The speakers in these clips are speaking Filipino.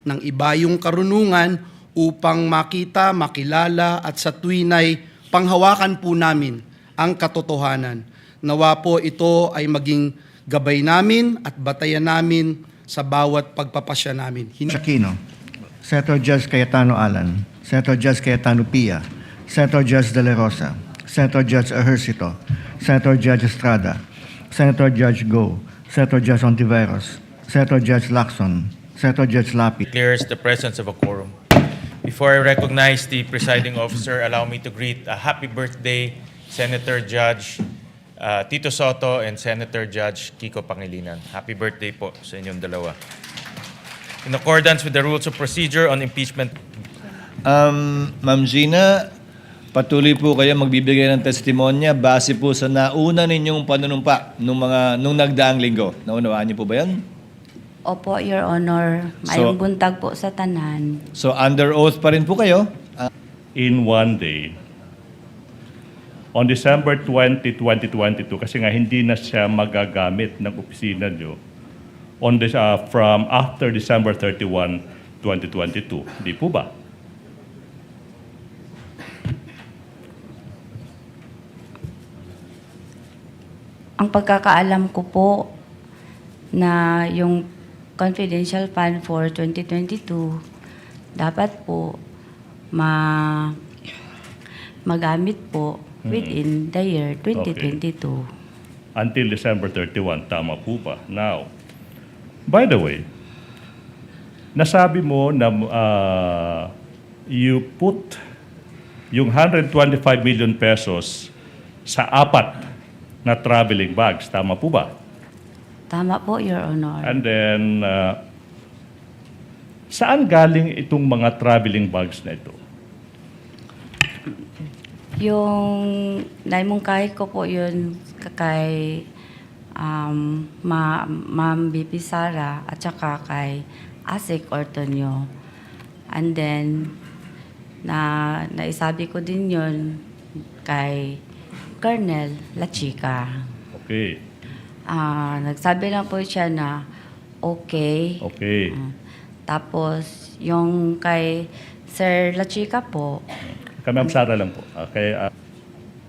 ng iba yung karunungan upang makita, makilala at sa tuwin ay panghawakan po namin ang katotohanan. Nawa po ito ay maging gabay namin at batayan namin sa bawat pagpapasya namin. Aquino, Senator Judge Cayetano Alan, Senator Judge Cayetano Pia, Senator Judge De La Rosa, Senator Judge Ejercito, Senator Judge Estrada, Senator Judge Go, Senator Judge Ontiveros, Senator Judge Lacson, Senator Judge Lapi. Declares the presence of a quorum. Before I recognize the presiding officer, allow me to greet a happy birthday, Senator Judge Tito Soto and Senator Judge Kiko Pangilinan. Happy birthday po sa inyong dalawa. In accordance with the rules of procedure on impeachment. Ma'am Gina, patuloy po kayo magbibigay ng testimonya base po sa nauna ninyong panunumpa nung nagdaang linggo. Naunawaan niyo po ba yan? Opo, Your Honor. Mayong buntag po sa tanan. So under oath pa rin po kayo? In one day, on December 20, 2022, kasi nga hindi na siya magagamit ng opisina nyo from after December 31, 2022. Di po ba? Ang pagkakaalam ko po na yung confidential fund for 2022 dapat po magamit po within the year 2022. Until December 31, tama po ba? Now, by the way, nasabi mo na you put yung 125 million pesos sa 4 na traveling bags. Tama po ba? Tama po, Your Honor. And then, saan galing itong mga traveling bags na ito? Yung naimungkahi ko po yun kay Ma'am BP Sara at saka kay Asik Ortonio. And then, naisabi ko din yun kay Colonel La Chica. Okay. Nagsabi lang po siya na okay. Okay. Tapos, yung kay Sir La Chica po, Kami Sara lang po. Okay.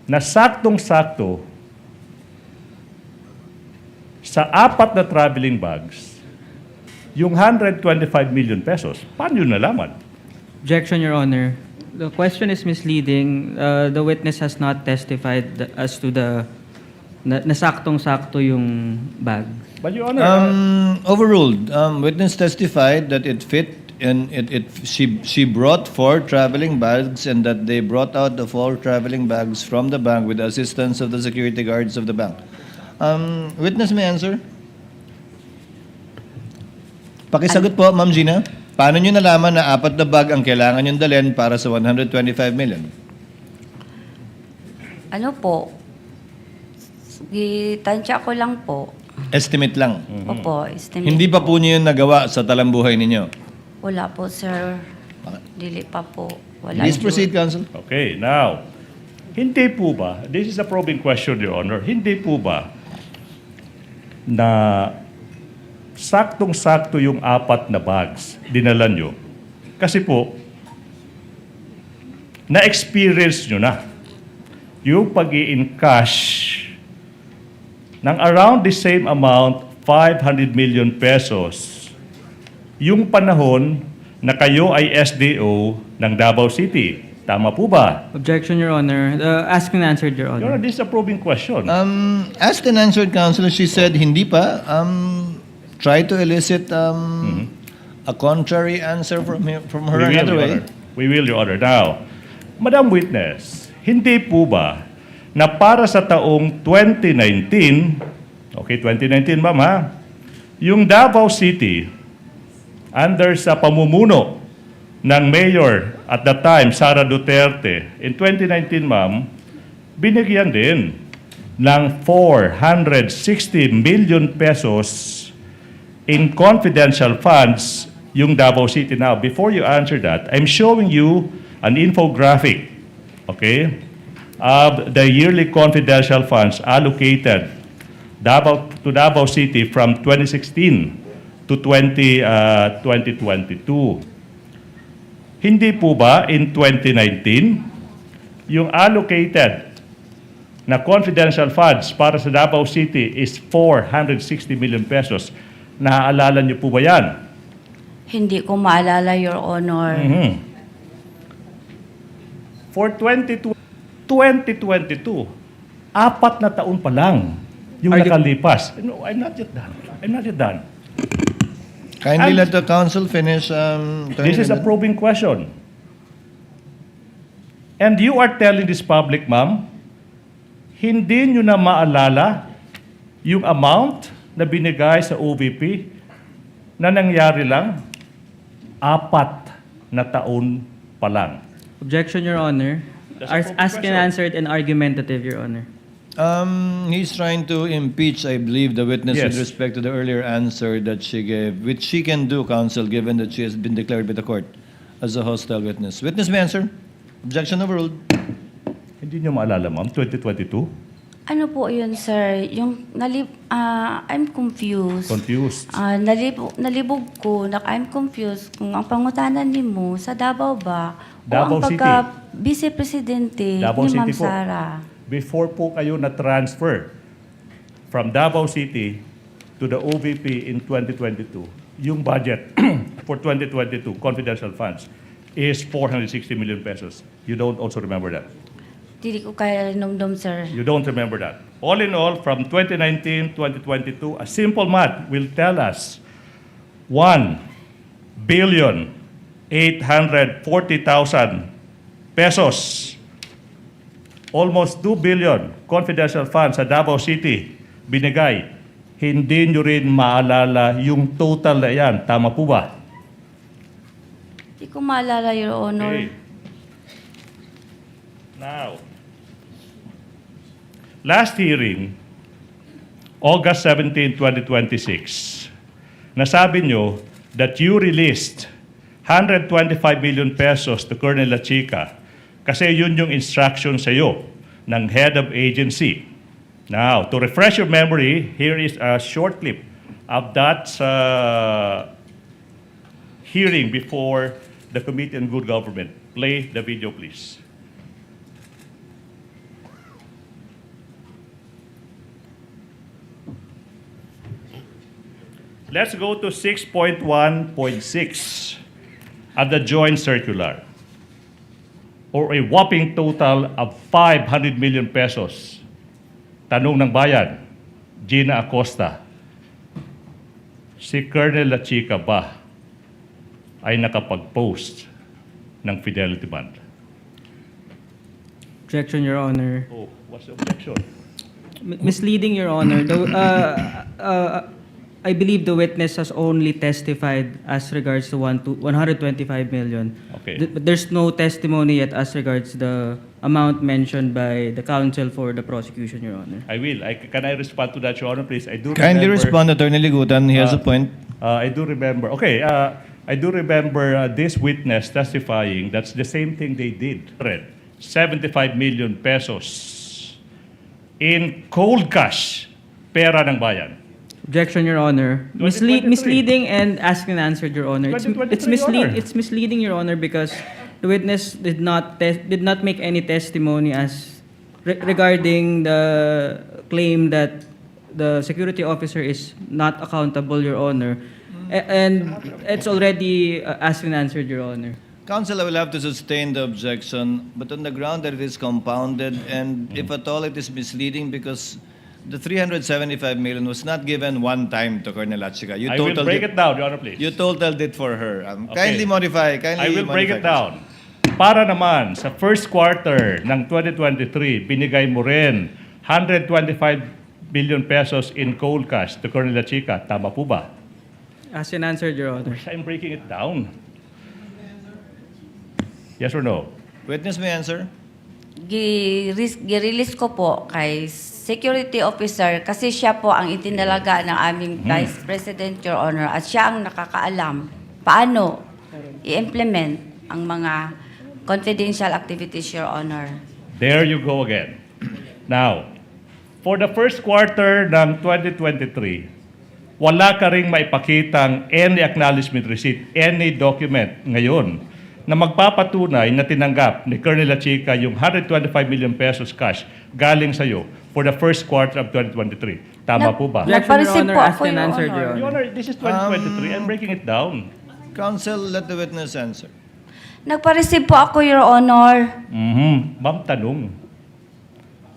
Nasaktong-sakto sa 4 na traveling bags, yung 125 million pesos, paano yun nalaman? Objection, Your Honor. The question is misleading. The witness has not testified as to the nasaktong-sakto yung bag. But Your Honor, Overruled. Witness testified that it fit and she brought 4 traveling bags and that they brought out the 4 traveling bags from the bank with the assistance of the security guards of the bank. Witness may answer. Pakisagot po, Ma'am Gina. Paano nyo nalaman na 4 na bag ang kailangan nyo dalhin para sa 125 million? ano po, gitansya ko lang po. Estimate lang. Opo, estimate. Hindi pa po nyo yun nagawa sa talambuhay ninyo? Wala po, sir. Dili pa po. Wala. Please proceed, Counsel. okay, now, hindi po ba, this is a probing question, Your Honor, hindi po ba na saktong-sakto yung 4 na bags dinala nyo? Kasi po, na-experience nyo na yung pag-i-encash ng around the same amount, 500 million pesos, yung panahon na kayo ay SDO ng Davao City. Tama po ba? Objection, Your Honor. Asked and answered, Your Your Honor, Honor. this is a probing question. Asked and answered, Counsel, she said hindi pa. Try to elicit a contrary answer from her another way. We will, Your Honor. Now, Madam Witness, hindi po ba na para sa taong 2019, okay, 2019, ma'am ha, yung Davao City, under sa pamumuno ng Mayor at the time, Sara Duterte, in 2019, ma'am, binigyan din ng 460 million pesos in confidential funds yung Davao City. Now, before you answer that, I'm showing you an infographic, okay, of the yearly confidential funds allocated to Davao City from 2016 to to 2022. Hindi po ba in 2019, yung allocated na confidential funds para sa Davao City is 460 million pesos. Naaalala niyo po ba yan? Hindi ko maalala, Your Honor. For 2022, 4 na taon pa lang yung Are you- nakalipas. No, I'm not yet done. I'm not yet done. Kindly And- let the council finish. This is a probing question. And you are telling this public, ma'am, hindi nyo na maalala yung amount na binigay sa OVP na nangyari lang 4 na taon pa lang. Objection, Your Honor. That's a proper Ask and question. answered and argumentative, Your Honor. He's trying to impeach, I believe, the witness Yes. with respect to the earlier answer that she gave, which she can do, counsel, given that she has been declared by the court as a hostile witness. Witness may answer. Objection overruled. Hindi nyo maalala, ma'am, 2022? Ano po yun, sir? I'm confused. Confused. Nalibog ko, I'm confused kung ang pangutanan ni mo sa Davao ba Davao o ang City. pagka-vice-presidente Davao ni Ma'am City po. Sara. Before po kayo na-transfer from Davao City to the OVP in 2022, yung budget for 2022, confidential funds, is 460 million pesos. You don't also remember that? Hindi ko kaya numdum, sir. You don't remember that. All in all, from 2019, 2022, a simple math will tell us 1,840,000 pesos. Almost 2 billion confidential funds sa Davao City binigay. Hindi nyo rin maalala yung total na yan. Tama po ba? Hindi ko maalala, Your Honor. Okay. Now, last hearing, August 17, 2026, nasabi nyo that you released 125 million pesos to Colonel Lachica kasi yun yung instruction sa iyo ng head of agency. Now, to refresh your memory, here is a short clip of that hearing before the Committee on Good Government. Play the video, please. Let's go to 6.1.6 of the joint circular, or a whopping total of 500 million pesos. Tanong ng bayan, Gina Acosta, si Colonel Lachica ba ay nakapag-post ng fidelity bond? Objection, Your Honor. Oh, what's the objection? Misleading, Your Honor. I believe the witness has only testified as regards to 125 million. Okay. But there's no testimony yet as regards the amount mentioned by the counsel for the prosecution, Your Honor. I will. Can I respond to that, Your Honor, please? I do Kindly remember- respond, Attorney Ligutan. He has a point. I do remember. Okay, I do remember this witness testifying. That's the same thing they did. 75 million pesos in cold cash, pera ng bayan. Objection, Your Honor. 2023. Misleading and asked and answered, Your Honor. 2023, Your Honor. It's misleading, Your Honor, because the witness did not make any testimony as regarding the claim that the security officer is not accountable, Your Honor. And it's already asked and answered, Your Honor. Counsel, I will have to sustain the objection, but on the ground that it is compounded, and if at all it is misleading, because the 375 million was not given one time to Colonel Lachica. I will break it down, Your Honor, please. You totaled it for her. Okay. Kindly modify. I will break it down. Para naman, sa first quarter ng 2023, binigay mo rin 125 billion pesos in cold cash to Colonel Lachica. Tama po ba? Asked and answered, Your Honor. I'm breaking it down. Yes or no? Witness may answer. Girelease ko po kay security officer kasi siya po ang itinalaga ng aming Vice President, Your Honor, at siya ang nakakaalam paano i-implement ang mga confidential activities, Your Honor. There you go again. Now, for the first quarter ng 2023, wala ka ring maipakitang any acknowledgement receipt, any document ngayon na magpapatunay na tinanggap ni Colonel Lachica yung 125 million pesos cash galing sa'yo for the first quarter of 2023. Tama po ba? Objection, Your Nagpa-receive Honor, po asked ako, and Your answered, Your Honor. Your Honor. Honor, this is 2023. I'm breaking it down. Counsel, let the witness answer. Nagpa-receive po ako, Your Honor. Ma'am, tanong.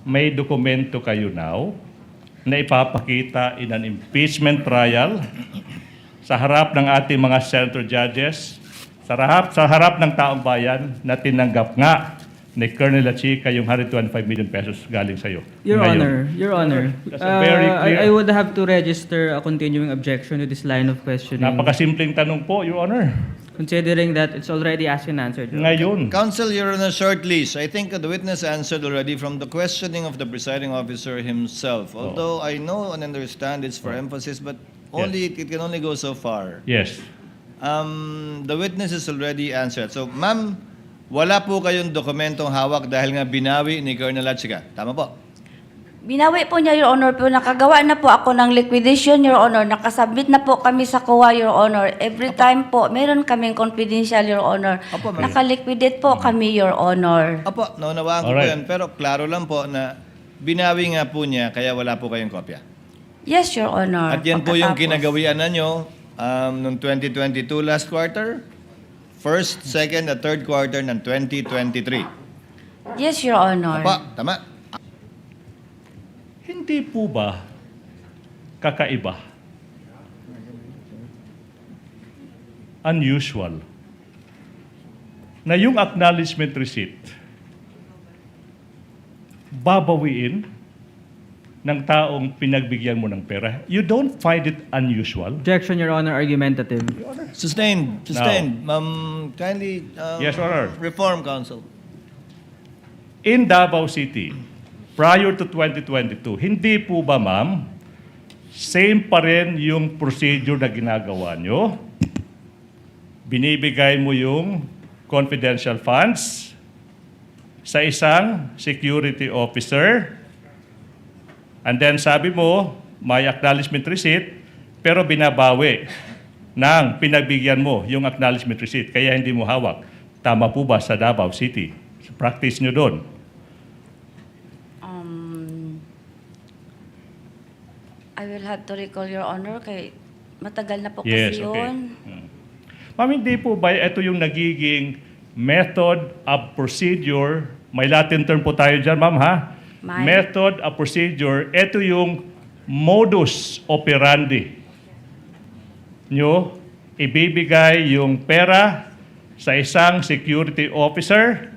May dokumento kayo now na ipapakita in an impeachment trial sa harap ng ating mga senator judges, sa harap ng taong bayan na tinanggap nga ni Colonel Lachica yung 125 million pesos galing sa'yo. Your Ngayon. Honor, That's a very clear- I would have to register a continuing objection to this line of questioning. Napakasimpleng tanong po, Your Honor. Considering that it's already asked and answered, Your Honor. Ngayon, Counsel, you're on a short leash. I think the witness answered already from the questioning of the presiding officer himself. Although I know and understand it's for emphasis, but it can only go so far. yes. The witness has already answered. So, ma'am, wala po kayong dokumentong hawak dahil nga binawi ni Colonel Lachica. Tama po? Binawi po niya, Your Honor, pero nakagawa na po ako ng liquidation, Your Honor. Nakasubmit na po kami sa COA, Your Honor. Every time po, meron kaming confidential, Your Honor. Apo, ma'am. Nakaliquidate po kami, Your Honor. Apo, naunawaan ko po Alright. yan. Pero klaro lang po na binawi nga po niya kaya wala po kayong kopya. Yes, Your Honor. At yan po yung Pagkatapos. kinagawian na nyo noong 2022 last quarter, first, second, at third quarter ng 2023. Yes, Your Honor. Apo, tama. Hindi po ba kakaiba, unusual, na yung acknowledgement receipt babawiin ng taong pinagbigyan mo ng pera? You don't find it unusual? Objection, Your Honor, argumentative. Sustained. Kindly Yes, Honor. reform, counsel. In Davao City, prior to 2022, hindi po ba, ma'am, same pa rin yung procedure na ginagawa nyo? Binibigay mo yung confidential funds sa isang security officer, and then sabi mo, may acknowledgement receipt, pero binabawi ng pinagbigyan mo yung acknowledgement receipt, kaya hindi mo hawak. Tama po ba sa Davao City? Practice nyo doon? I will have to recall, Your Honor, kay matagal na po Yes, kasi okay. yun. Ma'am, hindi po ba ito yung nagiging method of procedure? May Latin term po tayo dyan, ma'am, ha? May. Method of procedure. Ito yung modus operandi nyo. Ibibigay yung pera sa isang security officer,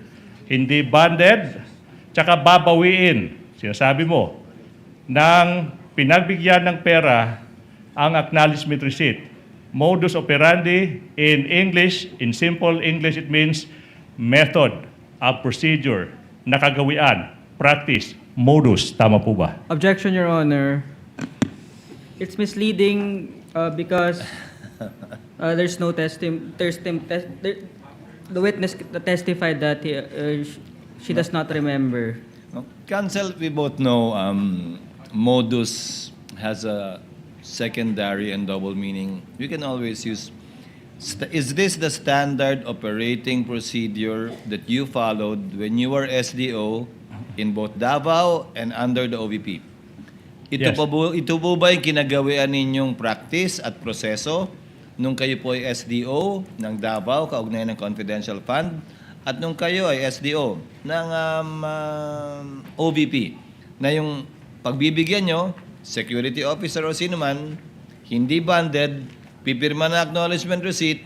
hindi banded, tsaka babawiin, sinasabi mo, ng pinagbigyan ng pera ang acknowledgement receipt. Modus operandi in English, in simple English, it means method of procedure, nakagawian, practice, modus. Tama po ba? Objection, Your Honor. It's misleading because there's no the witness testified that she does not remember. Counsel, we both know modus has a secondary and double meaning. We can always use, is this the standard operating procedure that you followed when you were SDO in both Davao and under the OVP? Yes. Ito po ba yung kinagawian ninyong practice at proseso nung kayo po ay SDO ng Davao, kaugnayan ng confidential fund, at nung kayo ay SDO ng OVP, na yung pagbibigyan nyo, security officer o sino man, hindi banded, pipirma na acknowledgement receipt,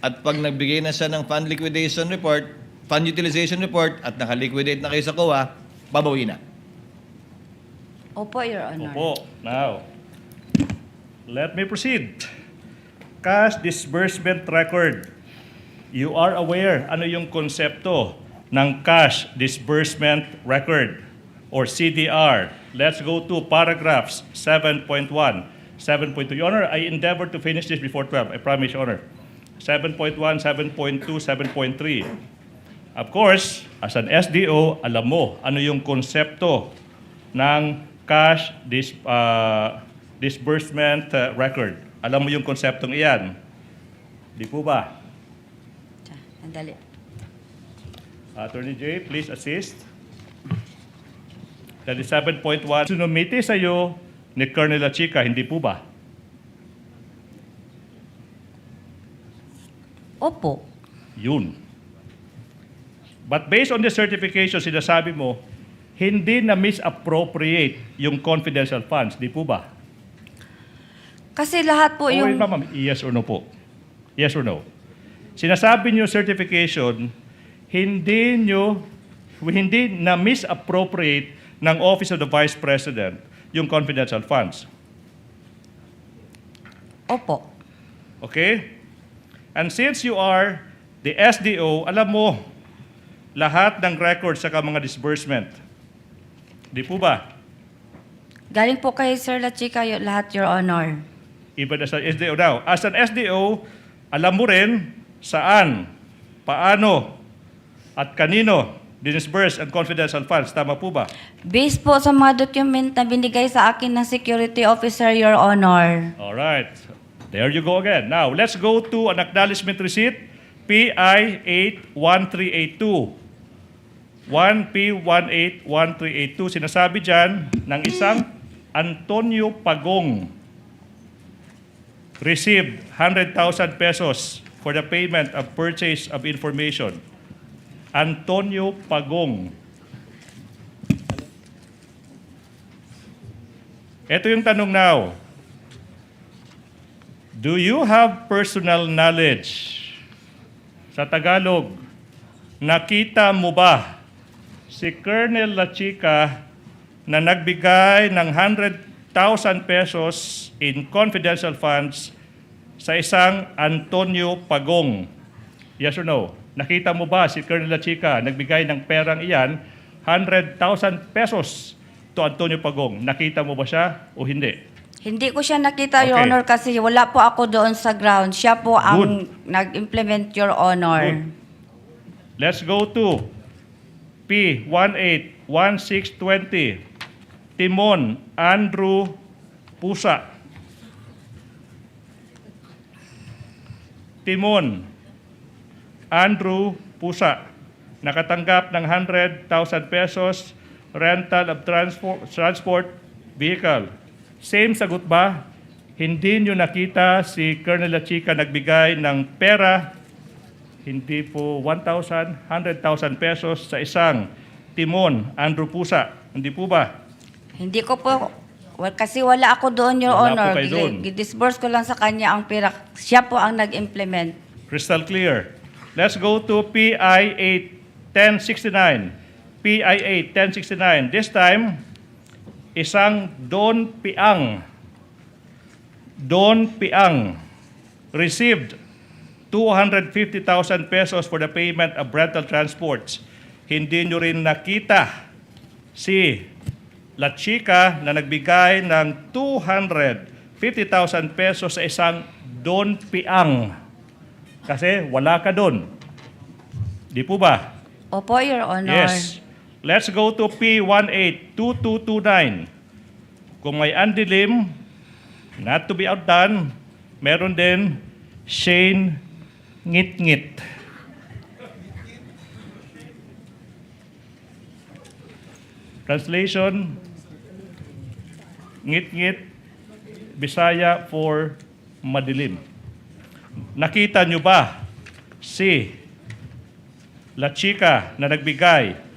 at pag nagbigay na siya ng fund liquidation report, fund utilization report, at nakaliquidate na kayo sa COA, babawi na. Opo, Your Honor. Opo. Now, let me proceed. Cash disbursement record. You are aware ano yung konsepto ng cash disbursement record or CDR. Let's go to paragraphs 7.1, 7.2. Your Honor, I endeavor to finish this before 12. I promise, Your Honor. 7.1, 7.2, 7.3. Of course, as an SDO, alam mo ano yung konsepto ng cash disbursement record. Alam mo yung konseptong iyan? Di po ba? Andali. Attorney J, please assist. 37.1. Sinumiti sa iyo ni Colonel Lachica, hindi po ba? Opo. Yun. But based on the certification, sinasabi mo, hindi na misappropriate yung confidential funds. Di po ba? Kasi lahat po Okay, yung... ma'am, yes or no po? Yes or no? Sinasabi niyo certification, hindi na misappropriate ng Office of the Vice President yung confidential funds. Opo. Okay? And since you are the SDO, alam mo lahat ng records sa mga disbursement. Di po ba? Galing po kay Sir Lachica lahat, Your Honor. Even as an SDO now. As an SDO, alam mo rin saan, paano, at kanino dinisburse ang confidential funds. Tama po ba? Based po sa mga document na binigay sa akin ng security officer, Your Honor. Alright. There you go again. Now, let's go to an acknowledgement receipt, PI 81382. 1P181382. Sinasabi dyan ng isang Antonio Pagong received 100,000 pesos for the payment of purchase of information. Antonio Pagong. Ito yung tanong now. Do you have personal knowledge? Sa Tagalog, nakita mo ba si Colonel Lachica na nagbigay ng 100,000 pesos in confidential funds sa isang Antonio Pagong? Yes or no? Nakita mo ba si Colonel Lachica nagbigay ng perang iyan, 100,000 pesos to Antonio Pagong? Nakita mo ba siya o hindi? Hindi ko siya nakita, Your Okay. Honor, kasi wala po ako doon sa ground. Siya po ang nag-implement, Your Honor. Good. Let's go to P181620. Timon Andrew Pusa. Timon Andrew Pusa. Nakatanggap ng 100,000 pesos rental of transport vehicle. Same sagot ba? Hindi nyo nakita si Colonel Lachica nagbigay ng pera, hindi po 1,000, 100,000 pesos sa isang Timon Andrew Pusa. Hindi po ba? Hindi ko po, kasi wala ako doon, Your Wala po Honor. kayo doon. Gidisburse ko lang sa kanya ang pera. Siya po ang nag-implement. Crystal clear. Let's go to PI 81069. PI 81069. This time, isang Don Piang received 250,000 pesos for the payment of rental transports. Hindi nyo rin nakita si Lachica na nagbigay ng 250,000 pesos sa isang Don Piang. Kasi wala ka doon. Di po ba? Opo, Your Honor. Yes. Let's go to P182229. Kung may andilim, not to be outdone, meron din Shane Ngit-Ngit. Translation, Ngit-Ngit, Bisaya for madilim. Nakita nyo ba si Lachica na nagbigay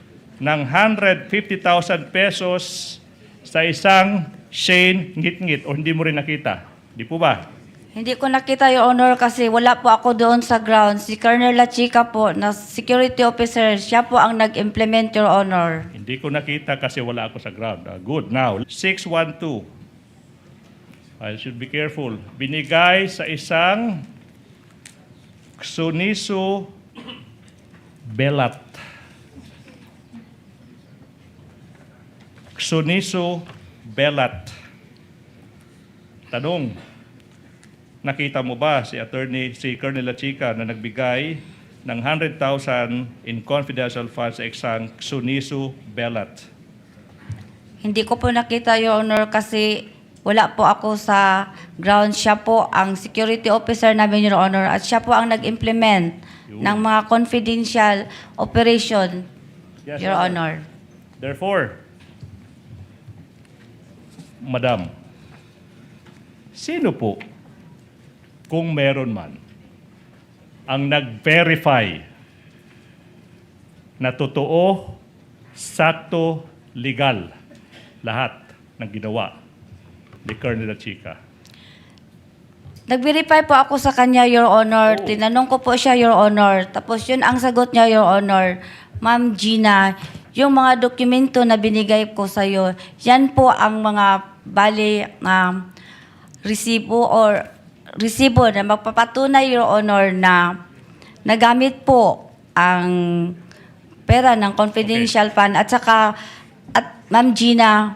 ng 150,000 pesos sa isang Shane Ngit-Ngit o hindi mo rin nakita? Di po ba? Hindi ko nakita, Your Honor, kasi wala po ako doon sa ground. Si Colonel Lachica po, na security officer, siya po ang nag-implement, Your Honor. Hindi ko nakita kasi wala ako sa ground. Good. Now, 612. I should be careful. Binigay sa isang Xuniso Belat. Xuniso Belat. Tanong, nakita mo ba si Colonel Lachica na nagbigay ng 100,000 in confidential funds sa isang Xuniso Belat? Hindi ko po nakita, Your Honor, kasi wala po ako sa ground. Siya po ang security officer namin, Your Honor, at siya po ang nag-implement ng mga confidential operation, Yes, Your Honor. Therefore, Madam, sino po, kung meron man, ang nag-verify na totoo, sakto, legal, lahat ng ginawa ni Colonel Chica? Nag-verify po ako sa kanya, Your Honor. Tinanong ko po siya, Your Honor. Tapos yun ang sagot niya, Your Honor. Ma'am Gina, yung mga dokumento na binigay ko sa iyo, yan po ang mga resibo na magpapatunay, Your Honor, na nagamit po ang pera ng confidential fund. At saka, Ma'am Gina,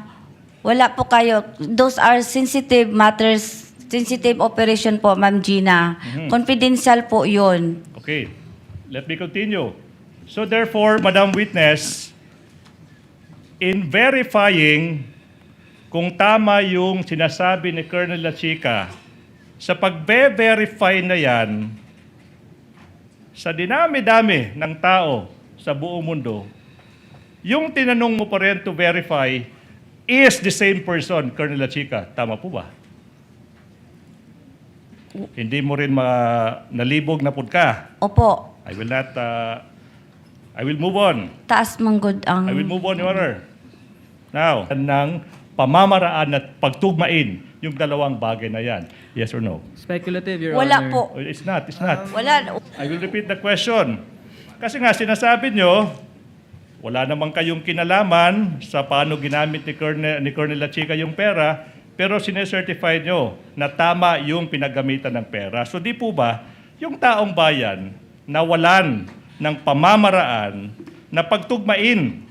wala po kayo. Those are sensitive matters, sensitive operation po, Ma'am Gina. Confidential po yun. Okay, let me continue. So therefore, Madam Witness, in verifying kung tama yung sinasabi ni Colonel La Chica, sa pagbe-verify na yan, sa dinami-dami ng tao sa buong mundo, yung tinanong mo pa rin to verify is the same person, Colonel La Chica. Tama po ba? Hindi mo rin nalibog na pud ka. Opo. I will move on. Taas manggod ang... I will move on, Your Honor. Now, ng pamamaraan at pagtugmain yung dalawang bagay na yan. Yes or no? Speculative, Your Wala Honor. po. Oh, it's not. Wala. I will repeat the question. Kasi nga, sinasabi nyo, wala namang kayong kinalaman sa paano ginamit ni Colonel La Chica yung pera, pero sinecertify nyo na tama yung pinagamitan ng pera. So di po ba, yung taong bayan nawalan ng pamamaraan na pagtugmain,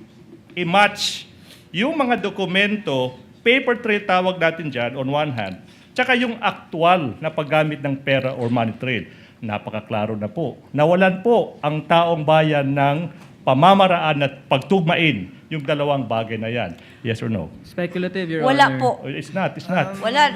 i-match yung mga dokumento, paper trail tawag natin dyan on one hand, tsaka yung aktual na paggamit ng pera or money trail. Napakaklaro na po. Nawalan po ang taong bayan ng pamamaraan at pagtugmain yung dalawang bagay na yan. Yes or no? Speculative, Your Wala Honor. po. Oh, it's not. Wala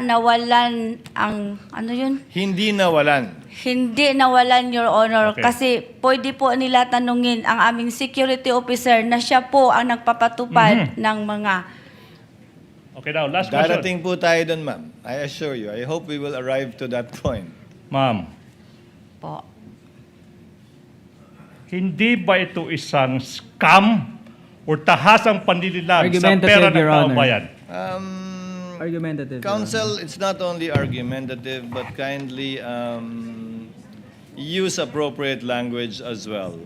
nawalan ang... Ano yun? Hindi nawalan. Hindi nawalan, Your Honor, Okay. kasi pwede po nila tanungin ang aming security officer na siya po ang nagpapatupad ng mga... Okay, now, last question. Darating po tayo doon, ma'am. I assure you. I hope we will arrive to that point. Ma'am, Po. hindi ba ito isang scam o tahasang panlililang sa Argumentative, pera ng Your taong Honor. bayan? Argumentative, Your Counsel, it's not only argumentative, but kindly use appropriate language as well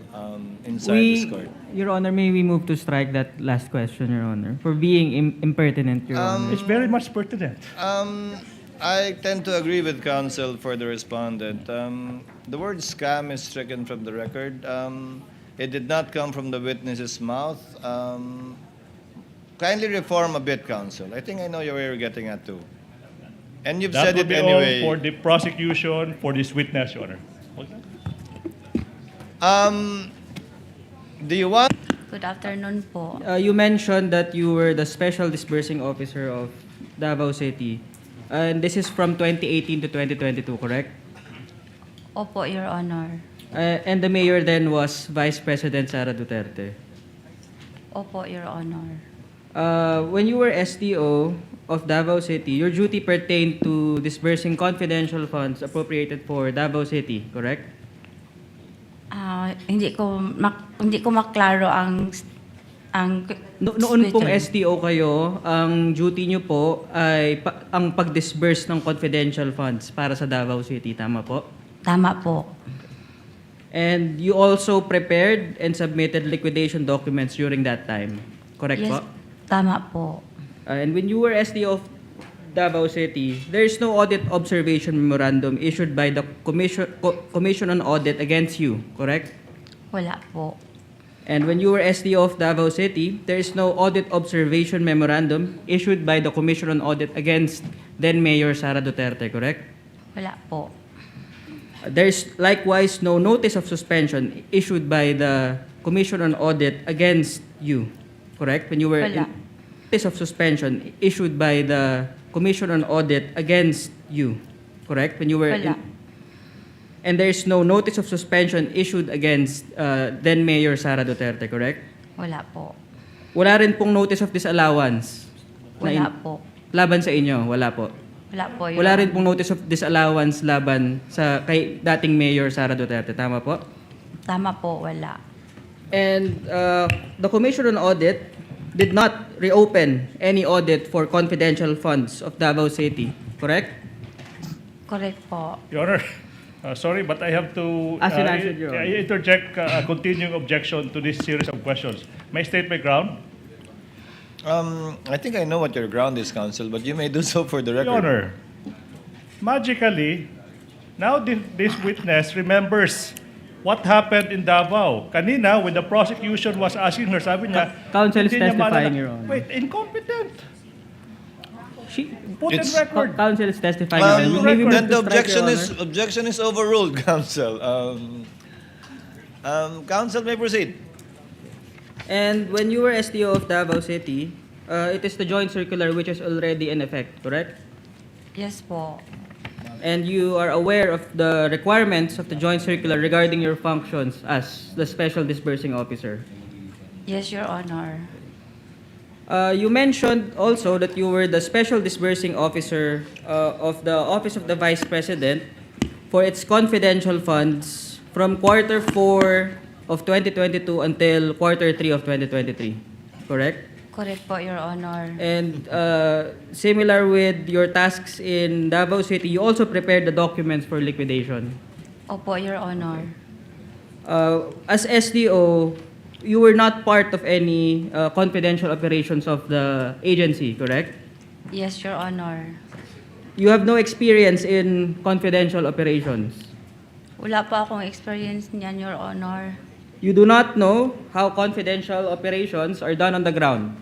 inside this court. Your Honor, may we move to strike that last question, Your Honor, for being impertinent, Your Honor. It's very much pertinent. I tend to agree with counsel for the respondent. The word scam is stricken from the record. It did not come from the witness's mouth. Kindly reform a bit, counsel. I think I know where you're getting at too. And you've That said would it be all anyway. for the prosecution, for this witness, Your Honor. Do you want? Good afternoon po. You mentioned that you were the special disbursing officer of Davao City. And this is from 2018 to 2022, correct? Opo, Your Honor. And the mayor then was Vice President Sara Duterte. Opo, Your Honor. When you were SDO of Davao City, your duty pertained to disbursing confidential funds appropriated for Davao City, correct? Hindi ko maklaro ang Noon pong question. SDO kayo, ang duty nyo po ay ang pag-disburse ng confidential funds para sa Davao City, tama po? Tama po. And you also prepared and submitted liquidation documents during that time, correct Yes, po? tama po. And when you were SDO of Davao City, there is no audit observation memorandum issued by the Commission on Audit against you, correct? Wala po. And when you were SDO of Davao City, there is no audit observation memorandum issued by the Commission on Audit against then Mayor Sara Duterte, correct? Wala po. There is likewise no notice of suspension issued by the Commission on Audit against you, correct? When you were Wala. notice of suspension issued by the Commission on Audit against you, correct? When you were Wala. and there's no notice of suspension issued against then Mayor Sara Duterte, correct? Wala po. Wala rin pong notice of disallowance. Wala po. Laban sa inyo, wala po. Wala po, Your Wala rin Honor. pong notice of disallowance laban sa kay dating Mayor Sara Duterte, tama po? Tama po, wala. And the Commission on Audit did not reopen any audit for confidential funds of Davao City, correct? Correct po. Your Honor, sorry, but I have to As in answered, Your Honor. I interject a continuing objection to this series of questions. May I state my ground? I think I know what your ground is, Counsel, but you may do so for the record. Your Honor, magically, now this witness remembers what happened in Davao. Kanina, when the prosecution was asking her, sabi niya, Counsel is hindi niya testifying, maalala. Your Honor. Wait, incompetent. She, Put in It's- record. Counsel is testifying. Your Honor. May we move Then the to strike, Your objection Honor? is overruled, Counsel. Counsel may proceed. And when you were STO of Davao City, it is the joint circular which is already in effect, correct? Yes po. And you are aware of the requirements of the joint circular regarding your functions as the special disbursing officer. Yes, Your Honor. You mentioned also that you were the special disbursing officer of the Office of the Vice President for its confidential funds from quarter 4 of 2022 until quarter 3 of 2023, correct? Correct po, Your Honor. And similar with your tasks in Davao City, you also prepared the documents for liquidation. Opo, Your Honor. As SDO, you were not part of any confidential operations of the agency, correct? Yes, Your Honor. You have no experience in confidential operations. Wala po akong experience niyan, Your Honor. You do not know how confidential operations are done on the ground.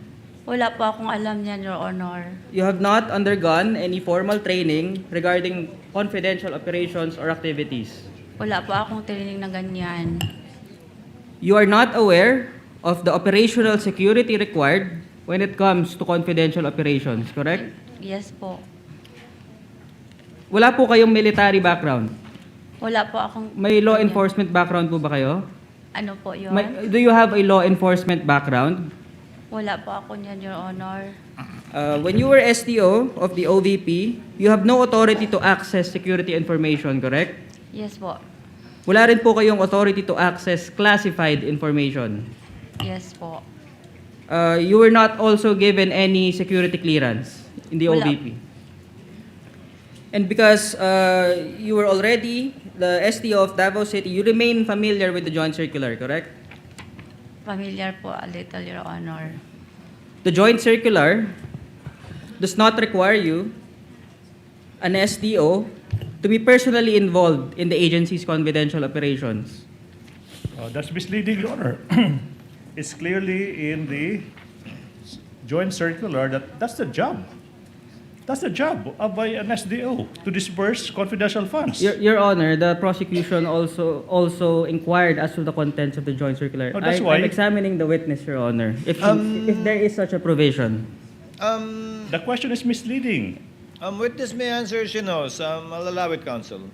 Wala po akong alam niyan, Your Honor. You have not undergone any formal training regarding confidential operations or activities. Wala po akong training na ganyan. You are not aware of the operational security required when it comes to confidential operations, correct? Yes po. Wala po kayong military background. Wala po akong... May law enforcement background po ba kayo? Ano po yun? Do you have a law enforcement background? Wala po ako niyan, Your Honor. When you were STO of the OVP, you have no authority to access security information, correct? Yes po. Wala rin po kayong authority to access classified information. Yes po. You were not also given any security clearance in the Wala. OVP. And because you were already the STO of Davao City, you remain familiar with the joint circular, correct? Familiar po a little, Your Honor. The joint circular does not require you, an SDO, to be personally involved in the agency's confidential operations. That's misleading, Your Honor. It's clearly in the joint circular that that's the job. That's the job of an SDO, to disperse confidential funds. Your Honor, the prosecution also inquired as to the contents of the joint circular. Oh, that's why- I'm examining the witness, Your Honor, if there is such a provision. The question is misleading. Witness may answer, she knows. I'll allow it, Counsel.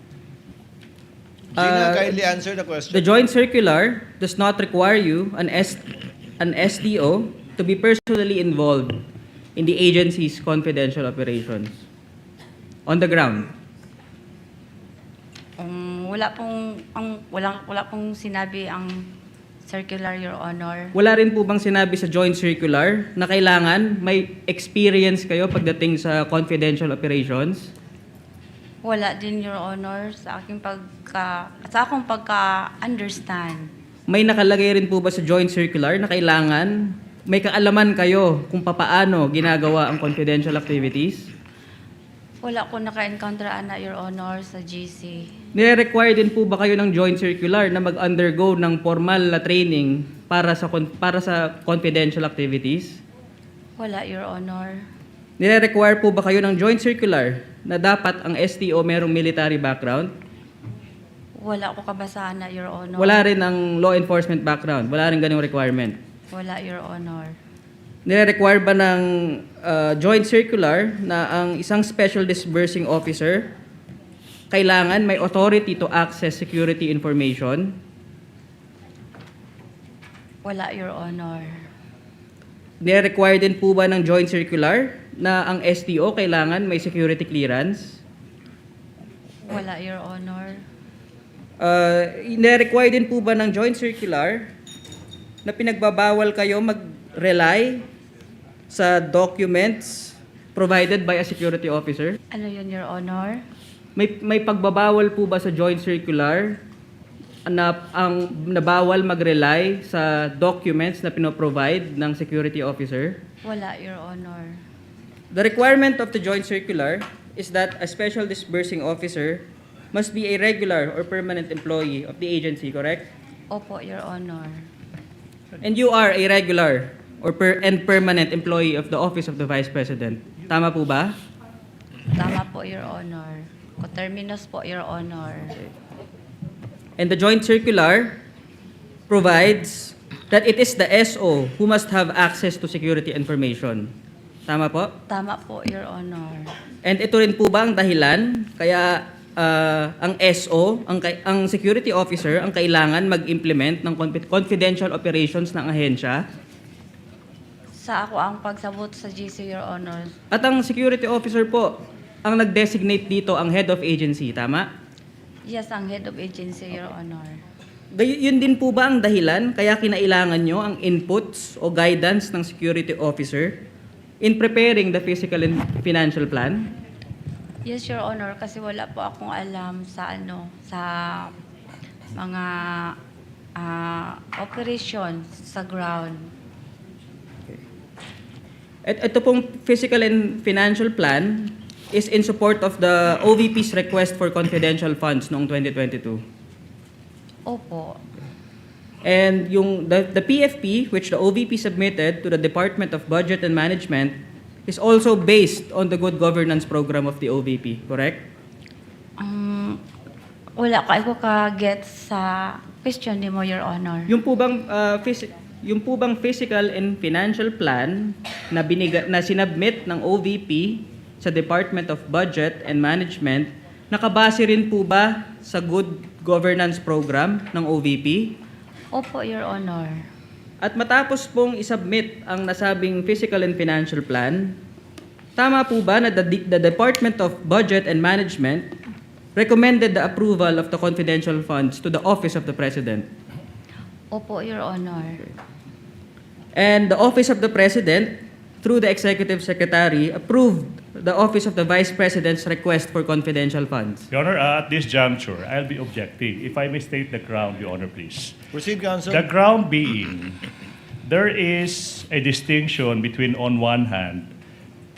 Gina, kindly answer the question. The joint circular does not require you, an SDO, to be personally involved in the agency's confidential operations on the ground. Wala pong sinabi ang circular, Your Honor. Wala rin po bang sinabi sa joint circular na kailangan may experience kayo pagdating sa confidential operations? Wala din, Your Honor, sa akong pagka-understand. May nakalagay rin po ba sa joint circular na kailangan may kaalaman kayo kung papaano ginagawa ang confidential activities? Wala ko naka-encounter, Your Honor, sa GC. Nire-require din po ba kayo ng joint circular na mag-undergo ng formal na training para sa confidential activities? Wala, Your Honor. Nire-require po ba kayo ng joint circular na dapat ang STO merong military background? Wala ko kabasahan, Your Honor. Wala rin ang law enforcement background. Wala rin ganyung requirement. Wala, Your Honor. nire-require ba ng joint circular na ang isang special disbursing officer kailangan may authority to access security information? Wala, Your Honor. Nire-require din po ba ng joint circular na ang STO kailangan may security clearance? Wala, Your Honor. Nire-require din po ba ng joint circular na pinagbabawal kayo mag-rely sa documents provided by a security officer? Ano yun, Your Honor? May pagbabawal po ba sa joint circular na ang nabawal mag-rely sa documents na pinoprovide ng security officer? Wala, Your Honor. The requirement of the joint circular is that a special disbursing officer must be a regular or permanent employee of the agency, correct? Opo, Your Honor. And you are a regular or permanent employee of the Office of the Vice President. Tama po ba? Tama po, Your Honor. Coterminous po, Your Honor. And the joint circular provides that it is the SO who must have access to security information. Tama po? Tama po, Your Honor. And ito rin po ba ang dahilan kaya ang SO, ang security officer, ang kailangan mag-implement ng confidential operations ng ahensya? Sa ako ang pagsabot sa GC, Your Honor. At ang security officer po, ang nag-designate dito ang head of agency, tama? Yes, ang head of agency, Your Honor. Yun din po ba ang dahilan kaya kinailangan nyo ang inputs o guidance ng security officer in preparing the physical and financial plan? Yes, Your Honor, kasi wala po akong alam sa sa mga operations sa ground. At ito pong physical and financial plan is in support of the OVP's request for confidential funds noong 2022. Opo. And the PFP, which the OVP submitted to the Department of Budget and Management, is also based on the good governance program of the OVP, correct? Wala ko ka-get sa question ni mo, Your Honor. Yung po bang physical and financial plan na sinubmit ng OVP sa Department of Budget and Management, nakabase rin po ba sa good governance program ng OVP? Opo, Your Honor. At matapos pong isubmit ang nasabing physical and financial plan, tama po ba na the Department of Budget and Management recommended the approval of the confidential funds to the Office of the President? Opo, Your Honor. And the Office of the President, through the Executive Secretary, approved the Office of the Vice President's request for confidential funds. Your Honor, at this juncture, I'll be objecting. If I may state the ground, Your Honor, please. Proceed, counsel. The ground being, there is a distinction between, on one hand,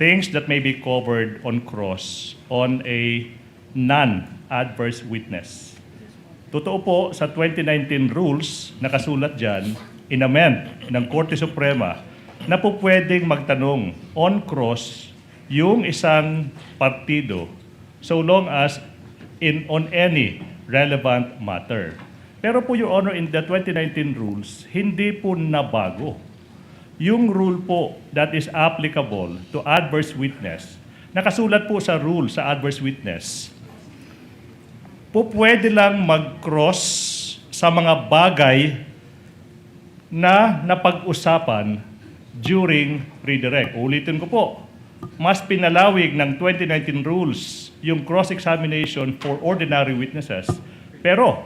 things that may be covered on cross on a non-adverse witness. Totoo po, sa 2019 rules, nakasulat dyan, inamend ng Korte Suprema na po pwedeng magtanong on cross yung isang partido so long as on any relevant matter. Pero po, Your Honor, in the 2019 rules, hindi po nabago. Yung rule po that is applicable to adverse witness, nakasulat po sa rule sa adverse witness, po pwede lang mag-cross sa mga bagay na napag-usapan during redirect. Ulitin ko po, mas pinalawig ng 2019 rules yung cross-examination for ordinary witnesses. Pero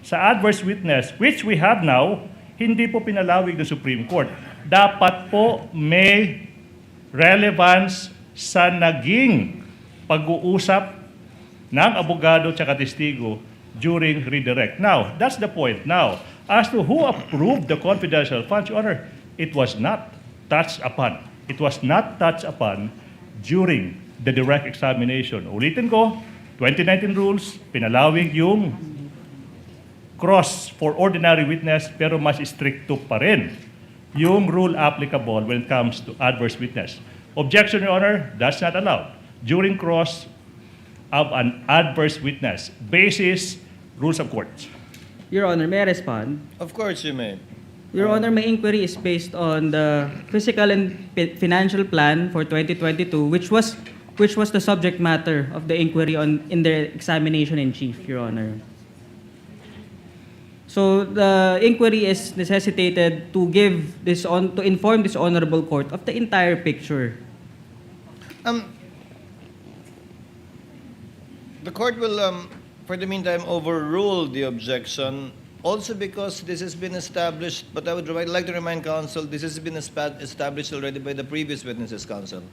sa adverse witness, which we have now, hindi po pinalawig ng Supreme Court. Dapat po may relevance sa naging pag-uusap ng abogado at testigo during redirect. Now, that's the point. Now, as to who approved the confidential funds, Your Honor, it was not touched upon. It was not touched upon during the direct examination. Ulitin ko, 2019 rules, pinalawig yung cross for ordinary witness, pero mas stricto pa rin yung rule applicable when it comes to adverse witness. Objection, Your Honor, that's not allowed. During cross of an adverse witness, basis rules of court. Your Honor, may I respond? Of course you may. Your Honor, my inquiry is based on the fiscal and financial plan for 2022, which was the subject matter of the inquiry in the examination in chief, Your Honor. So the inquiry is necessitated to to inform this honorable court of the entire picture. The court will, for the meantime, overrule the objection, also because this has been established, but I would like to remind counsel, this has been established already by the previous witnesses, counsel,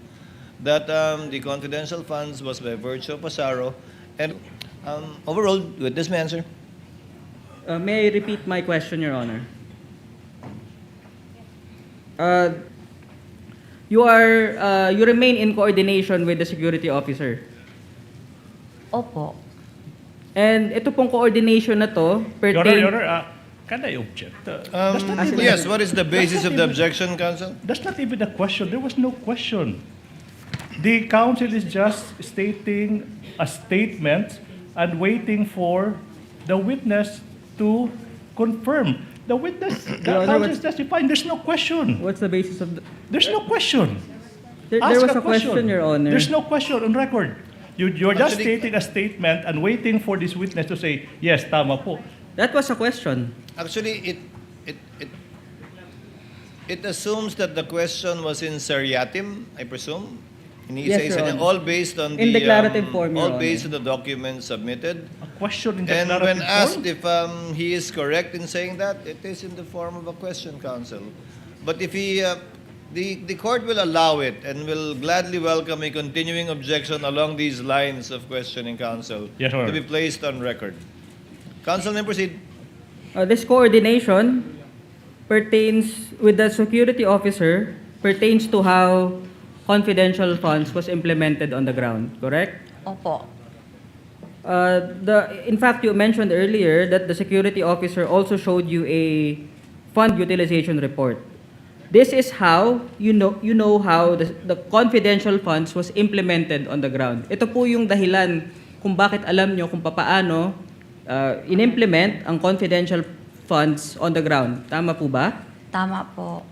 that the confidential funds was by virtue of Pasaro, and overruled. Witness may answer. May I repeat my question, Your Honor? You remain in coordination with the security officer. Opo. And ito pong coordination na to Your pertain... Honor, can I object? That's not even- Yes, what is the basis of the objection, counsel? That's not even a question. There was no question. The counsel is just stating a statement and waiting for the witness to confirm. The witness, the Your Honor, counsel is testifying. There's no question. What's the basis of the... There's no question. There Ask was a question, Your Honor. There's no question on record. You're just Actually- stating a statement and waiting for this witness to say, yes, tama po. That was a question. Actually, it assumes that the question was in seriatim, I presume. And he Yes, says Your that Honor. all based on In declarative form, Your all based on Honor. the documents submitted. A question in And declarative when asked form? if he is correct in saying that, it is in the form of a question, counsel. But if the court will allow it and will gladly welcome a continuing objection along these lines of questioning, counsel, Yes, Your to be Honor. placed on record. Counsel may proceed. This coordination pertains with the security officer pertains to how confidential funds was implemented on the ground, correct? Opo. In fact, you mentioned earlier that the security officer also showed you a fund utilization report. This is how you know how the confidential funds was implemented on the ground. Ito po yung dahilan kung bakit alam nyo kung paano in-implement ang confidential funds on the ground. Tama po ba? Tama po.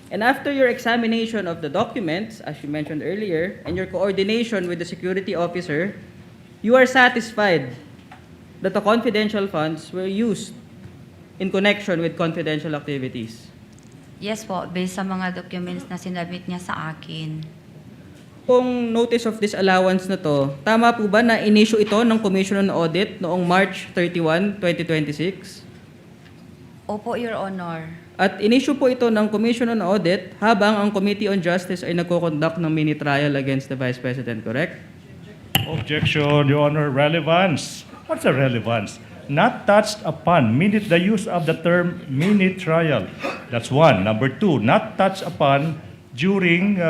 And after your examination of the documents, as you mentioned earlier, and your coordination with the security officer, you are satisfied that the confidential funds were used in connection with confidential activities. Yes po, based sa mga documents na sinabit niya sa akin. Kung notice of disallowance na to, tama po ba na in-issue ito ng Commission on Audit noong March 31, 2026? Opo, Your Honor. At in-issue po ito ng Commission on Audit habang ang Committee on Justice ay nagko-conduct ng mini trial against the Vice President, correct? Objection, Your Honor. Relevance. What's the relevance? Not touched upon. Minute the use of the term mini trial. That's one. Number two, not touched upon during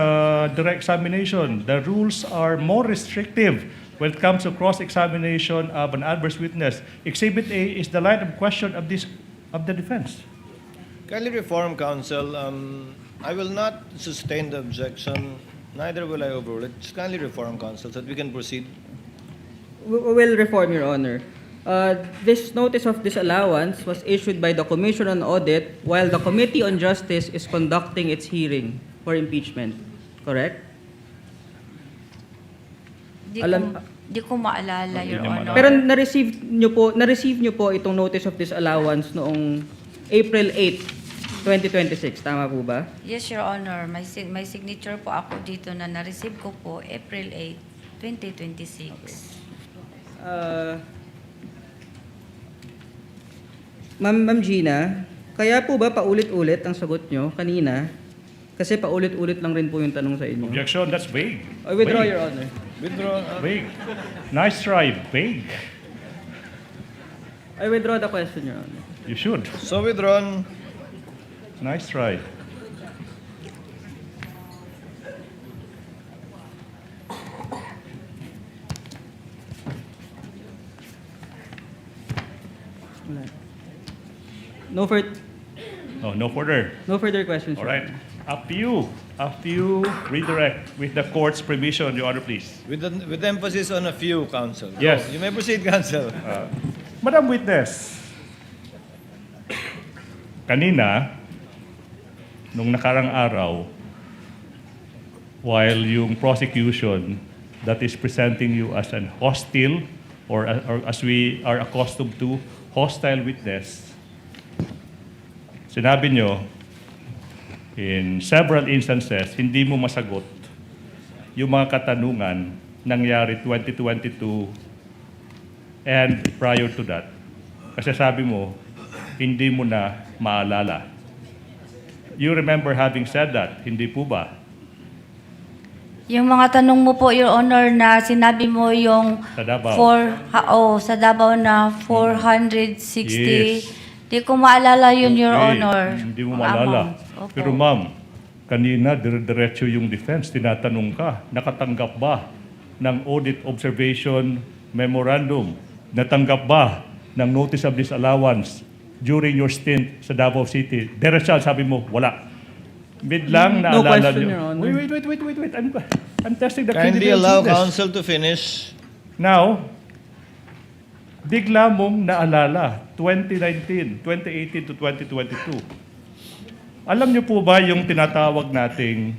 direct examination. The rules are more restrictive when it comes to cross-examination of an adverse witness. Exhibit A is the line of question of the defense. Kindly reform, counsel. I will not sustain the objection, neither will I overrule it. Just kindly reform, counsel, so that we can proceed. We will reform, Your Honor. This notice of disallowance was issued by the Commission on Audit while the Committee on Justice is conducting its hearing for impeachment. Correct? Di ko maalala, Your niya Honor. Pero na-receive nyo po itong notice of disallowance noong April 8, 2026. Tama po ba? Yes, Your Honor. May signature po ako dito na na-receive ko po April 8, 2026. Ma'am Gina, kaya po ba paulit-ulit ang sagot nyo kanina? Kasi paulit-ulit lang rin po yung tanong sa inyo. Objection, that's vague. I withdraw, Vague. Your Honor. Withdraw. Vague. Nice try. Vague. I withdraw the question, Your Honor. You should. So withdrawn. Nice try. No further No further. questions. All Your right. Honor. A few redirect with the court's permission, Your Honor, please. With emphasis on a few, counsel. Yes. You may proceed, counsel. Madam Witness, kanina, nung nakarang araw, while yung prosecution that is presenting you as an hostile or as we are accustomed to, hostile witness, sinabi nyo, in several instances, hindi mo masagot yung mga katanungan nangyari 2022 and prior to that. Kasi sabi mo, hindi mo na maalala. You remember having said that, hindi po ba? Yung mga tanong mo po, Your Honor, na sinabi mo yung Sa Davao. sa Davao na 460. Yes. Di ko maalala yun, Your Okay, Honor. Hindi mo Ang maalala. amount. Opo. Pero ma'am, kanina dire-diretso yung defense, tinatanong ka, nakatanggap ba ng audit observation memorandum? Natanggap ba ng notice of disallowance during your stint sa Davao City? Diretso, sabi mo, wala. Biglang No naalala question, niyo. Your Honor. Wait. I'm testing the Kindly credibility allow of this. counsel to finish. Now, bigla mong naalala, 2019, 2018 to 2022. Alam niyo po ba yung tinatawag nating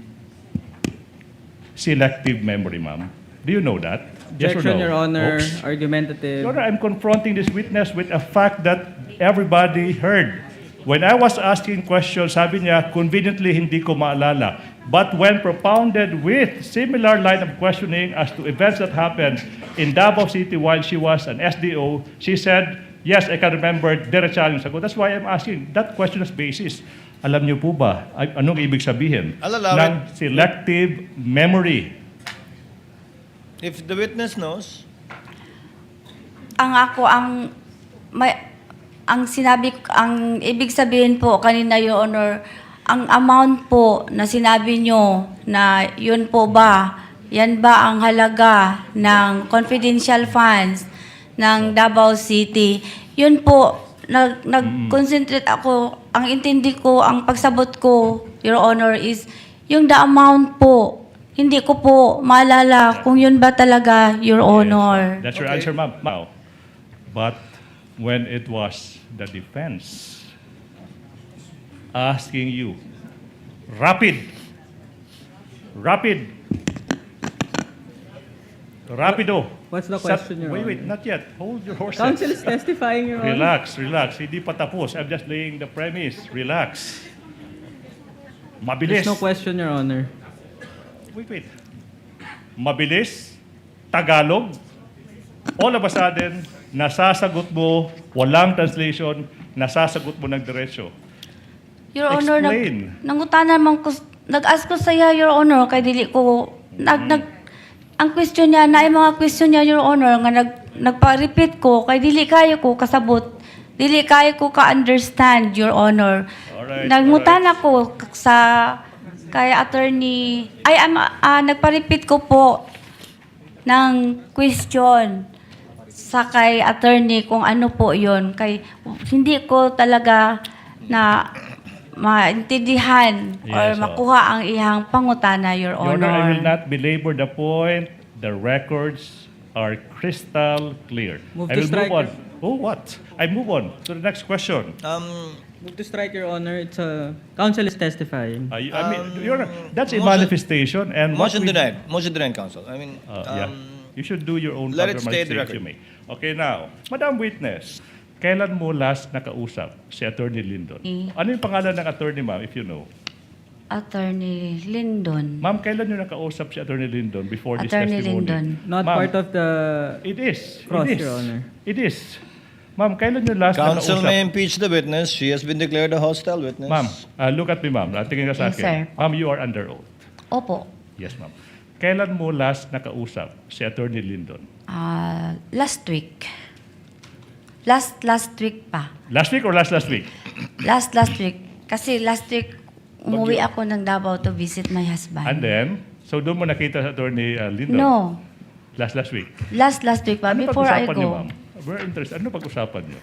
selective memory, ma'am? Do you know that? Yes or Objection, no? Your Honor. Oops. Argumentative. Your Honor, I'm confronting this witness with a fact that everybody heard. When I was asking questions, sabi niya, conveniently hindi ko maalala. But when propounded with similar line of questioning as to events that happened in Davao City while she was an SDO, she said, yes, I can remember, diretsa yung sagot. That's why I'm asking, that question is basis. Alam niyo po ba, anong ibig sabihin I'll allow ng selective memory? If the witness knows, Ang ibig sabihin po kanina, Your Honor, ang amount po na sinabi nyo na yun po ba, yan ba ang halaga ng confidential funds ng Davao City? Yun po, nag-concentrate ako, ang intindi ko, ang pagsabot ko, Your Honor, is yung the amount po. Hindi ko po maalala kung yun ba talaga, Your Honor. That's your answer, ma'am. Now, but when it was the defense asking you, rapido. What's the question, Your Wait, Honor? not yet. Hold your horses. Counsel is testifying, Your Honor. Relax. Hindi pa tapos. I'm just laying the premise. Relax. Mabilis. There's no question, Your Honor. Wait. Mabilis, Tagalog, all of a sudden, nasasagot mo, walang translation, nasasagot mo ng diretso. Your Honor, Explain. nangutanan man ko, nag-ask ko sa iya, Your Honor, kay dili ko, ang question niya, na mga question niya, Your Honor, nga nagpa-repeat ko, kay dili kayo ko kasabot, dili kayo ko ka-understand, Your Honor. Alright, Nangutan ako kay attorney, nagpa-repeat ko po ng question sa kay attorney kung ano po yon, kay hindi ko talaga na maintindihan or Yes, makuha ang ihang pangutana, Your Your Honor, I will Honor. not belabor the point. The records are crystal clear. Move I to will strike, move on. Oh, what? I move on to the next question. Move to strike, Your Honor. It's counsel is testifying. I mean, Your Honor, that's a motion- manifestation and what motion we- denied. Motion denied, counsel. I mean, Yeah. You should do your own let it proper stay the mistakes record. you make. Okay, now, Madam Witness, kailan mo last nakausap si Attorney Lyndon? Ano yung pangalan ng attorney, ma'am, if you know? Attorney Lyndon. Ma'am, kailan nyo nakausap si Attorney Lyndon before this Attorney testimony? Lyndon. Not Ma'am, part of the... It is. Cross, it is. Your Honor. It is. Ma'am, kailan nyo last counsel may nakausap? impeach the witness. She has been declared a hostile witness. Ma'am, look at me, ma'am. Tingin ka sa Yes, akin. sir. Ma'am, you are under oath. Opo. Yes, ma'am. Kailan mo last nakausap si Attorney Lyndon? Last week. Last week pa. Last week or last week? Last week. Kasi last week, umuwi ako ng Davao to visit my husband. And then, so doon mo nakita sa Attorney Lyndon? No. Last week. Last week pa. Ano Before I pag-usapan niyo, go. ma'am? Very interested. Ano pag-usapan niyo?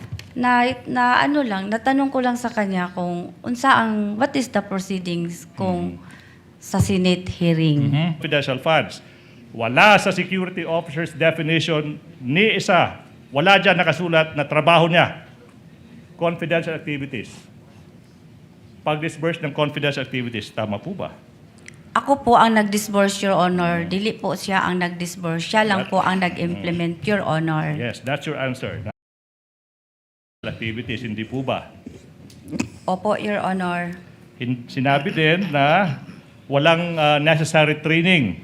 Natanong ko lang sa kanya kung what is the proceedings kung sa Senate hearing. Confidential funds. Wala sa security officer's definition ni isa. Wala dyan nakasulat na trabaho niya. Confidential activities. pag-disburse ng confidential activities. Tama po ba? Ako po ang nag-disburse, Your Honor. Dili po siya ang nag-disburse. Siya lang po ang nag-implement, Your Honor. Yes, that's your answer. Activities, hindi po ba? Opo, Your Honor. Sinabi din na walang necessary training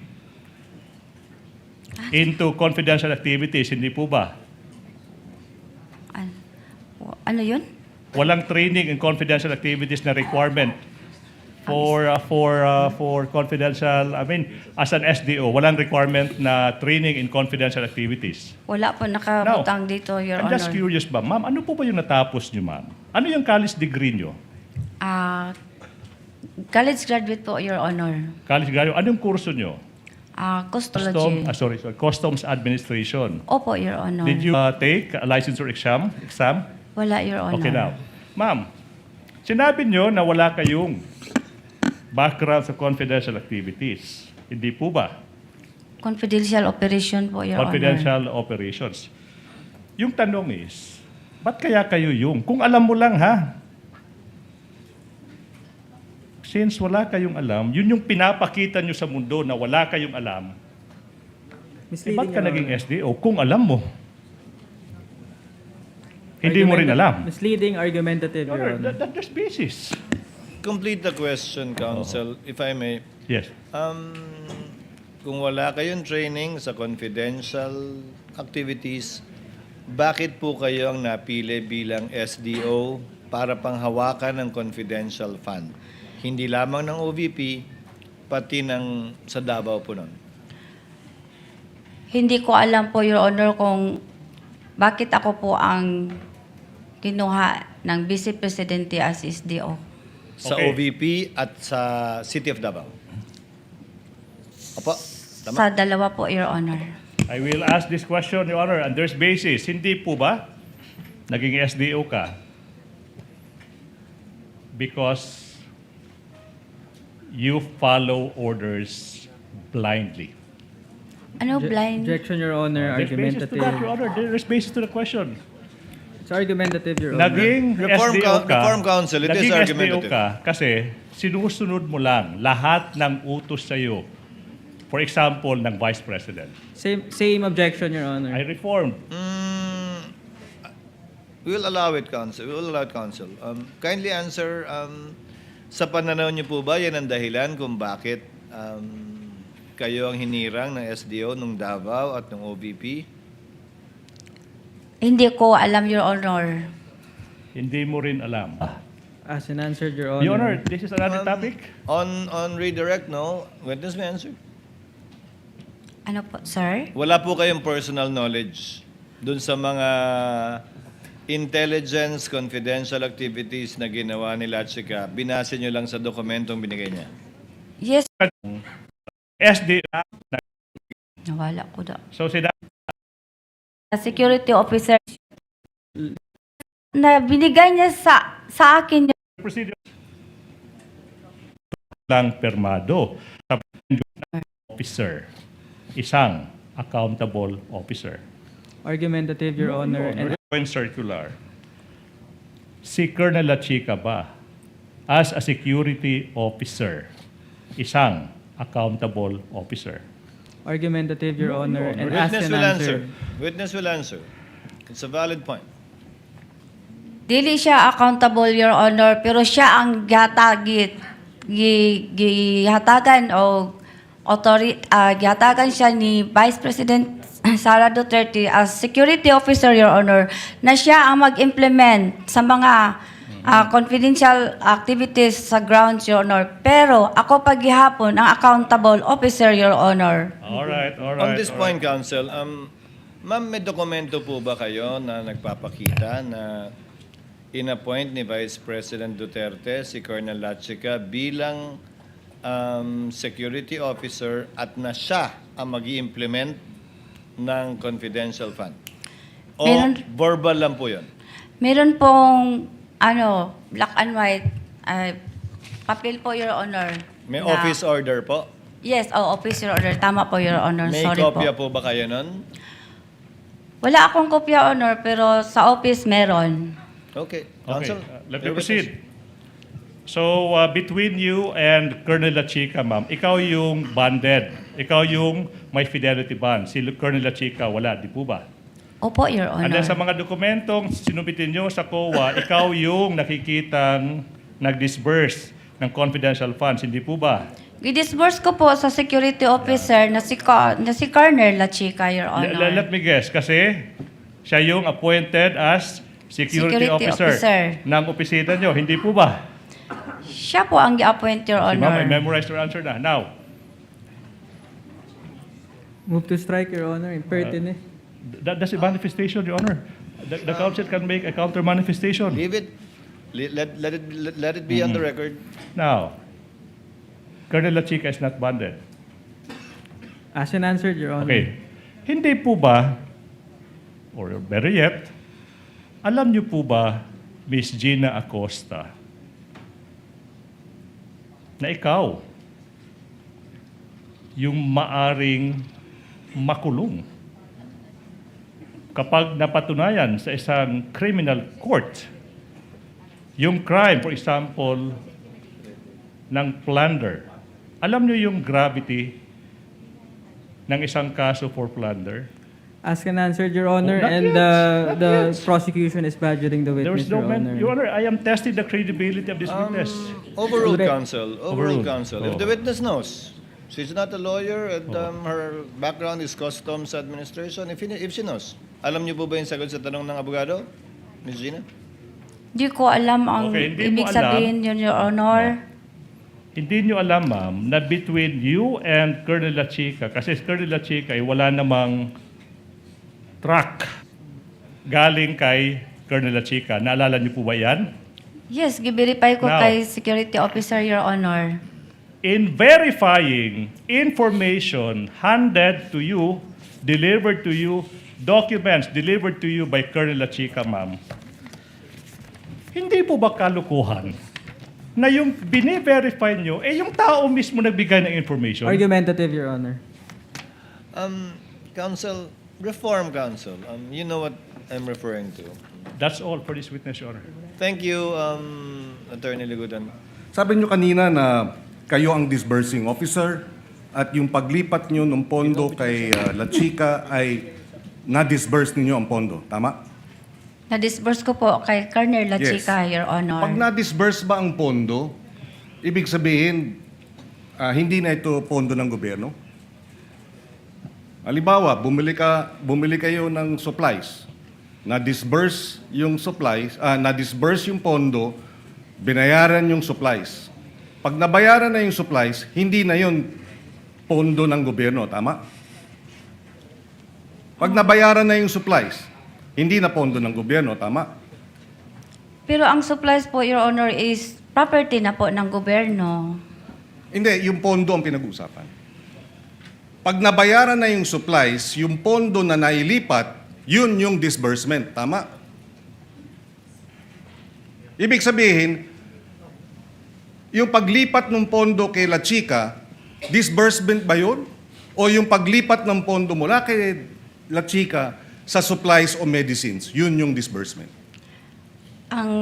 into confidential activities, hindi po ba? Ano yun? Walang training in confidential activities na requirement for confidential, I mean, as an SDO, walang requirement na training in confidential activities. Wala po nakabutang dito, Your I'm Honor. just curious ba, ma'am, ano po ba yung natapos niyo, ma'am? Ano yung college degree niyo? College graduate po, Your Honor. College graduate, anong kurso niyo? Costology. Customs Administration. Opo, Your Honor. Did you take a licensure exam? Wala, Your Honor. Okay now. Ma'am, sinabi niyo na wala kayong background sa confidential activities. Hindi po ba? Confidential operation po, Your Honor. Confidential operations. Yung tanong is, ba't kaya kayo yung? Kung alam mo lang ha, since wala kayong alam, yun yung pinapakita nyo sa mundo na wala kayong alam, ba't ka Your naging Honor. SDO kung alam mo? Hindi mo rin alam. Misleading, argumentative, Your Honor. There's basis. Complete the question, Counsel, if I may. Yes. Kung wala kayong training sa confidential activities, bakit po kayo ang napili bilang SDO para panghawakan ng confidential fund? Hindi lamang ng OVP, pati ng sa Davao po nun. Hindi ko alam po, Your Honor, kung bakit ako po ang kinuha ng Vice Presidente as SDO. Sa Okay. OVP at sa City of Davao. Opo, tama. Sa dalawa po, Your Honor. I will ask this question, Your Honor, and there's basis. Hindi po ba naging SDO ka because you follow orders blindly? Ano, blind? Objection, Your Honor. There's basis to Argumentative. that, Your Honor. There's basis to the question. It's argumentative, Your Honor. Naging SDO ka, Reform Council, it is naging SDO argumentative. ka kasi sinusunod mo lang lahat ng utos sa'yo. For example, ng Vice President. Same objection, Your Honor. I reformed. We will allow it, Counsel. We will allow it, Counsel. Kindly answer, sa pananaw niyo po ba yan ang dahilan kung bakit kayo ang hinirang ng SDO nung Davao at ng OVP? Hindi ko alam, Your Honor. Hindi mo rin alam. As an answered, Your Honor. Your Honor, this is another topic. On redirect, no? Witness may answer. Ano po, sir? Wala po kayong personal knowledge dun sa mga intelligence confidential activities na ginawa ni Latchika. Binase nyo lang sa dokumentong binigay niya. Yes. SD. Nawala ko daw. So sinabi Security officer na binigay niya sa akin procedure lang permado sa officer, isang accountable officer. Argumentative, Your Honor. And Point circular. Si Colonel Lachica ba, as a security officer, isang accountable officer? argumentative, Your Honor. And as Witness an will answer. answer. Witness will answer. It's a valid point. Dili siya accountable, Your Honor, pero siya ang gihatagan o gihatagan siya ni Vice President Sara Duterte as security officer, Your Honor, na siya ang mag-implement sa mga confidential activities sa grounds, Your Honor. Pero ako paghihapon ang accountable officer, Your Honor. Alright. On this point, Counsel, ma'am, may dokumento po ba kayo na nagpapakita na in-appoint ni Vice President Duterte si Colonel Latchika bilang security officer at na siya ang mag-i-implement ng confidential fund? O verbal lang po yun? Meron pong black and white papel po, Your Honor. May na- office order po? Yes, office, Your Honor. Tama po, Your Honor. May Sorry kopya po. po ba kayo nun? Wala akong kopya, Honor, pero sa office meron. Okay. Okay, Counsel, let me your witness. proceed. So, between you and Colonel La Chica, ma'am, ikaw yung bonded. Ikaw yung may fidelity bond. Si Colonel La Chica, wala. Di po ba? Opo, Your And then Honor. sa mga dokumentong sinubitin nyo sa COA, ikaw yung nakikitang nag-disburse ng confidential funds. Hindi po ba? Gidisburse ko po sa security officer na si Colonel La Chica, Your Honor. Let me guess, kasi siya yung appointed as security Security officer officer. ng opisina nyo. Hindi po ba? Siya po ang i-appoint, Your Si ma'am, I Honor. memorized your answer na. Now, Move to strike, Your Honor, impertinent. that's a manifestation, Your Honor. The council can make a counter manifestation. Leave it. Let it be on the record. Now, Colonel La Chica is not bonded. As an answered, Your Honor. Okay. Hindi po ba, or better yet, alam niyo po ba, Miss Gina Acosta, na ikaw yung maaring makulong kapag napatunayan sa isang criminal court yung crime, for example, ng plunder. Alam niyo yung gravity ng isang kaso for plunder? As an answered, Your Honor, not and yet. Not the yet. prosecution is badgering the There witness, was no Your Honor. Your Honor, I am testing the credibility of this witness. Overruled, Correct. counsel. Overruled. Overruled, counsel. Oh. If the witness knows, she's not a lawyer and her background is customs administration, if she knows, alam niyo po ba yung sagot sa tanong ng abogado, Ms. Gina? Di ko alam ang Okay, hindi mo ibig alam. sabihin yun, Your Honor. Hindi nyo alam, ma'am, na between you and Colonel La Chica, kasi Colonel La Chica ay wala namang track galing kay Colonel La Chica. Naalala niyo po ba yan? Yes, giverify ko Now. kay security officer, Your Honor. In verifying information handed to you, delivered to you, documents delivered to you by Colonel La Chica, ma'am, hindi po ba kalukuhan na yung bine-verify nyo, yung tao mismo nagbigay ng information? Argumentative, Your Honor. Counsel, reform counsel. You know what I'm referring to. That's all for this witness, Your Honor. Thank you, Attorney Ligudan. Sabi nyo kanina na kayo ang disbursing officer at yung paglipat nyo ng pondo kay La Chica ay na-disburse ninyo ang pondo. Tama? Na-disburse ko po kay Colonel La Yes. Chica, Your Honor. Pag na-disburse ba ang pondo, ibig sabihin, hindi na ito pondo ng gobyerno? Halimbawa, bumili kayo ng supplies. Na-disburse yung supplies, na-disburse yung pondo, binayaran yung supplies. Pag nabayaran na yung supplies, hindi na yun pondo ng gobyerno, tama? Pag nabayaran na yung supplies, hindi na pondo ng gobyerno, tama? Pero ang supplies po, Your Honor, is property na po ng gobyerno. Hindi, yung pondo ang pinag-uusapan. Pag nabayaran na yung supplies, yung pondo na nailipat, yun yung disbursement. Tama? Ibig sabihin, yung paglipat ng pondo kay La Chica, disbursement ba yun? O yung paglipat ng pondo mula kay La Chica sa supplies o medicines, yun yung disbursement? Ang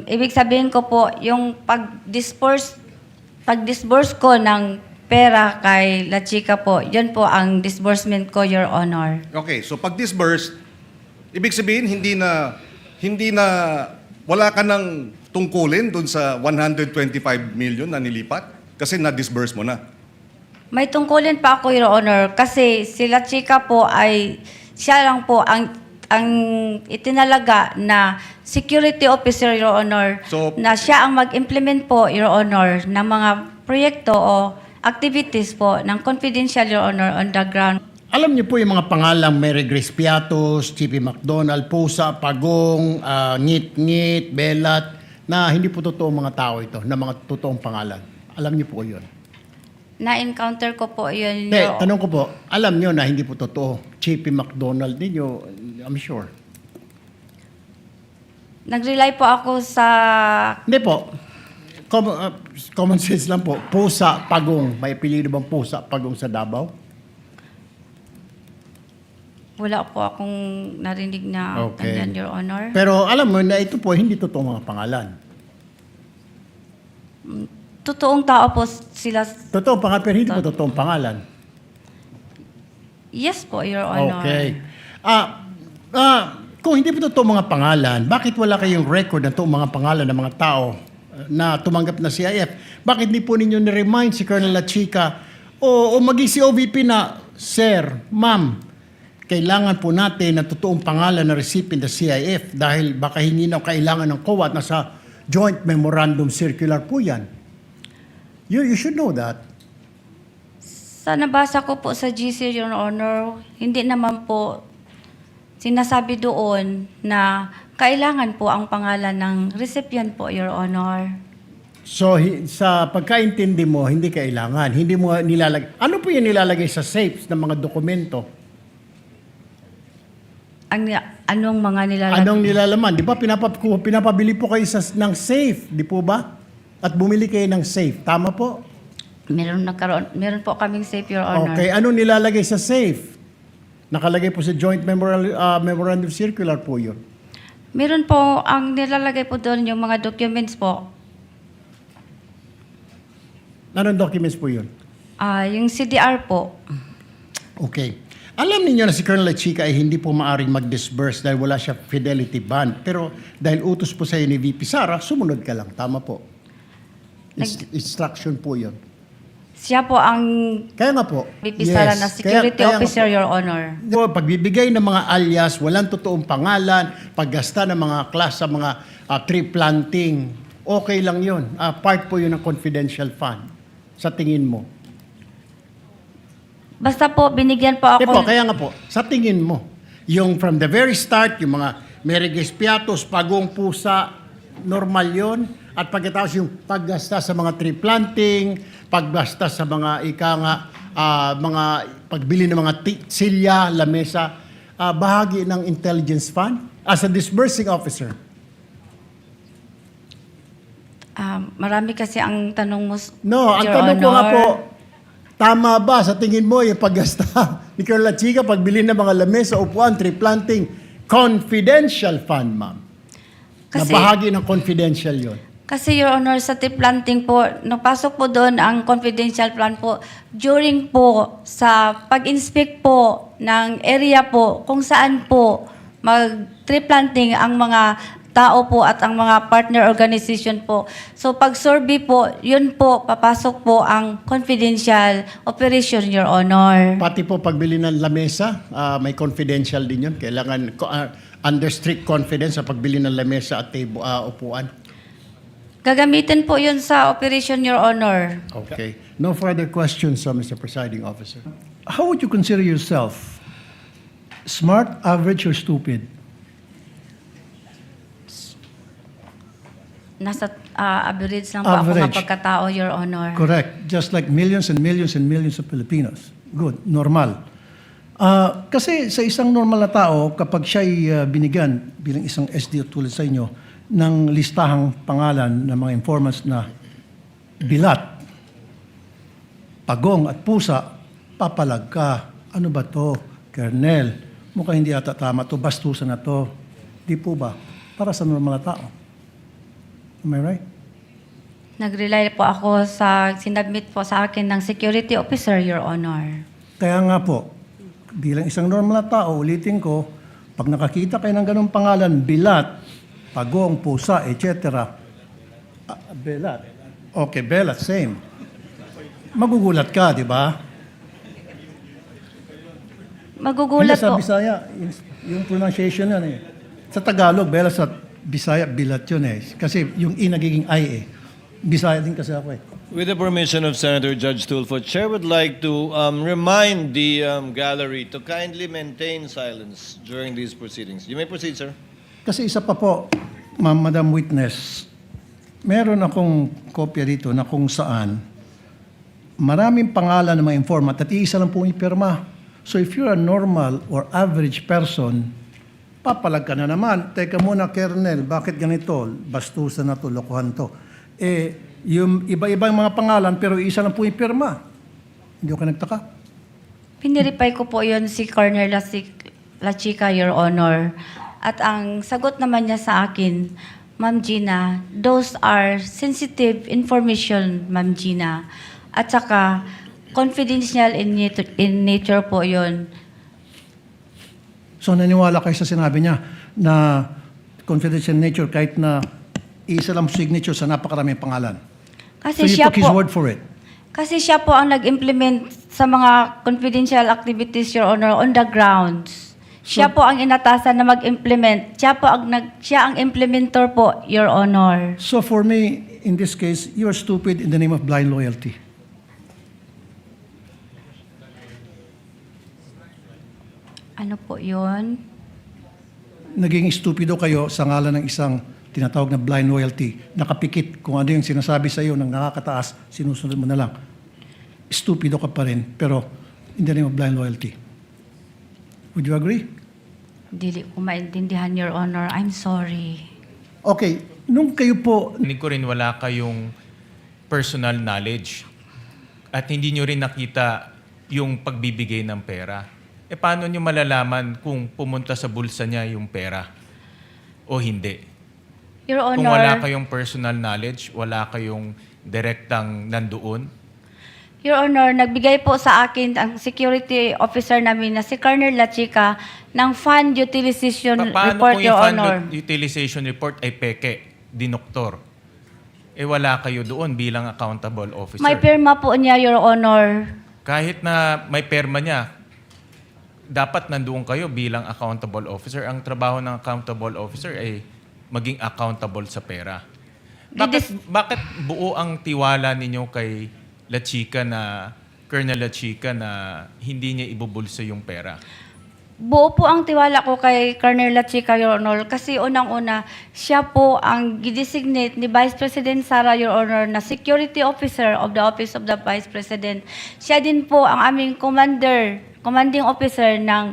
ibig sabihin ko po, yung pag-disburse ko ng pera kay La Chica po, yun po ang disbursement ko, Your Honor. Okay, so pag disbursed, ibig sabihin hindi na wala ka nang tungkulin doon sa 125 million na nilipat kasi na-disburse mo na. May tungkulin pa ako, Your Honor, kasi si La Chica po ay, siya lang po ang itinalaga na security officer, Your Honor, So- na siya ang mag-implement po, Your Honor, ng mga proyekto o activities po ng confidential, Your Honor, on the ground. Alam niyo po yung mga pangalang Mary Grace Piatos, Chippy McDonald, Pusa, Pagong, Ngit-Ngit, Belat, na hindi po totoong mga tao ito, na mga totoong pangalan. Alam niyo po yun. Na-encounter ko po yun, Hindi, Your tanong ko po, alam niyo na hindi po totoo. Chippy McDonald ninyo, I'm sure. Nag-rely po ako sa... Hindi po. Common sense lang po. Pusa, Pagong. May apelyido bang Pusa, Pagong sa Davao? Wala po akong narinig na Okay. ganyan, Your Honor. Pero alam mo na ito po, hindi totoo mga pangalan. Totoong tao po sila. Totoong pangalan, pero hindi po totoong pangalan. Yes po, Your Honor. Okay. Kung hindi po totoong mga pangalan, bakit wala kayong record ng totoong mga pangalan ng mga tao na tumanggap na CIF? Bakit hindi po ninyo ni-remind si Colonel La Chica o maging si OVP na, Sir, Ma'am, kailangan po natin ng totoong pangalan na recipient ng CIF dahil baka hingi na kailangan ng COA at nasa Joint Memorandum Circular po yan. You should know that. Sa nabasa ko po sa GC, Your Honor, hindi naman po sinasabi doon na kailangan po ang pangalan ng recipient po, Your Honor. So, sa pagkaintindi mo, hindi kailangan. Hindi mo nilalagay. Ano po yung nilalagay sa safes ng mga dokumento? Anong mga nilalagay? Anong nilalaman? Di ba pinapabili po kayo ng safe, di po ba? At bumili kayo ng safe. Tama po? Meron po kaming safe, Your Honor. Okay, anong nilalagay sa safe? Nakalagay po sa Joint Memorandum Circular po yun. Meron po, ang nilalagay po doon yung mga documents po. Anong documents po yun? Yung CDR po. Okay. Alam niyo na si Colonel La Chica ay hindi po maaring mag-disburse dahil wala siya fidelity bond. Pero dahil utos po sa ni VP Sara, sumunod ka lang. Tama po. Instruction po yun. Siya po ang Kaya nga po. VP Sara na security kaya nga officer, po. Your Honor. Po, pagbibigay ng mga alias, walang totoong pangalan, paggasta ng mga class sa mga tree planting, okay lang yun. Part po yun ng confidential fund. Sa tingin mo. Basta po, binigyan po ako. Po, kaya nga po, sa tingin mo, yung from the very start, yung mga Mereges Piatos, Pagong Pusa, normal yon. At pagkatapos yung paggasta sa mga tree planting, paggasta sa mga mga pagbili ng mga silya, lamesa, bahagi ng intelligence fund as a disbursing officer. Marami kasi ang tanong mo, No, ang Your tanong ko nga Honor. po, tama ba sa tingin mo yung paggasta ni Colonel La Chica, pagbili ng mga lamesa, upuan, tree planting, confidential fund, ma'am? Na Kasi- bahagi ng confidential yon. Kasi, Your Honor, sa tree planting po, napasok po doon ang confidential plan po during po sa pag-inspect po ng area po kung saan po mag-tree planting ang mga tao po at ang mga partner organization po. So pag-survey po, yun po, papasok po ang confidential operation, Your Honor. Pati po pagbili ng lamesa, may confidential din yun. Kailangan under strict confidence sa pagbili ng lamesa at table, upuan. Gagamitin po yun sa operation, Your Honor. Okay. No further questions, Mr. Presiding Officer. How would you consider yourself? Smart, average, or stupid? Nasa average lang po ako Average. ng pagkatao, Your Honor. Correct. Just like millions and millions and millions of Filipinos. Good. Normal. Kasi sa isang normal na tao, kapag siya'y binigyan bilang isang SDO tulad sa inyo, ng listahang pangalan ng mga informants na bilat, pagong at pusa, papalag ka. Ano ba to? Kernel, mukhang hindi ata tama to, bastusan na to. Di po ba? Para sa normal na tao. Am I right? Nag-rely po ako sa sinabmit po sa akin ng security officer, Your Honor. Kaya nga po, bilang isang normal na tao, ulitin ko, pag nakakita kayo ng ganong pangalan, bilat, pagong, pusa, etc. Belat. Okay, belat, same. Magugulat ka, di ba? Magugulat Hindi, sa po. Bisaya, yung pronunciation yan eh. Sa Tagalog, belat, sa Bisaya, bilat yun eh. Kasi yung I nagiging I eh. Bisaya din kasi ako eh. With the permission of Senator Judge Tulfo, Chair would like to remind the gallery to kindly maintain silence during these proceedings. You may proceed, sir. Kasi isa pa po, Madam Witness, meron akong kopya dito na kung saan maraming pangalan ng mga informant at iisa lang po ipirma. So if you're a normal or average person, papalag ka na naman. Teka muna, Kernel, bakit ganito? Bastusan na to, lokohan to. Yung iba-ibang mga pangalan pero isa lang po ipirma. Hindi ko nagtaka. Piniripay ko po yun si Colonel La Chica, Your Honor. At ang sagot naman niya sa akin, Ma'am Gina, those are sensitive information, Ma'am Gina. At saka, confidential in nature po yon. So naniwala kayo sa sinabi niya na confidential nature kahit na isa lang signature sa napakaraming pangalan. Kasi So you siya took his po, word for it. kasi siya po ang nag-implement sa mga confidential activities, Your Honor, on the grounds. Siya po ang inatasan na mag-implement. Siya ang implementor po, Your Honor. So for me, in this case, you are stupid in the name of blind loyalty. Ano po yun? Naging stupido kayo sa ngalan ng isang tinatawag na blind loyalty. Nakapikit kung ano yung sinasabi sa iyo ng nakakataas, sinusunod mo na lang. Stupido ka pa rin, pero in the name of blind loyalty. Would you agree? Dili ko maintindihan, Your Honor. I'm sorry. Okay, nung kayo po, Hindi ko rin wala kayong personal knowledge at hindi nyo rin nakita yung pagbibigay ng pera. E paano nyo malalaman kung pumunta sa bulsa niya yung pera o hindi? Your Honor, Kung wala kayong personal knowledge, wala kayong direktang nandoon, Your Honor, nagbigay po sa akin ang security officer namin na si Colonel Lachica ng fund utilization paano report, kung Your yung fund Honor. utilization report ay peke, dinoktor? Eh wala kayo doon bilang accountable officer. May pirma po niya, Your Honor. Kahit na may perma niya, dapat nandoon kayo bilang accountable officer. Ang trabaho ng accountable officer ay maging accountable sa pera. Bakit buo ang tiwala ninyo kay Lachica na, Colonel Lachica na hindi niya ibubulsa yung pera? Buo po ang tiwala ko kay Colonel Lachica, Your Honor, kasi unang-una, siya po ang gidesignate ni Vice President Sara, Your Honor, na Security Officer of the Office of the Vice President. Siya din po ang aming commanding officer ng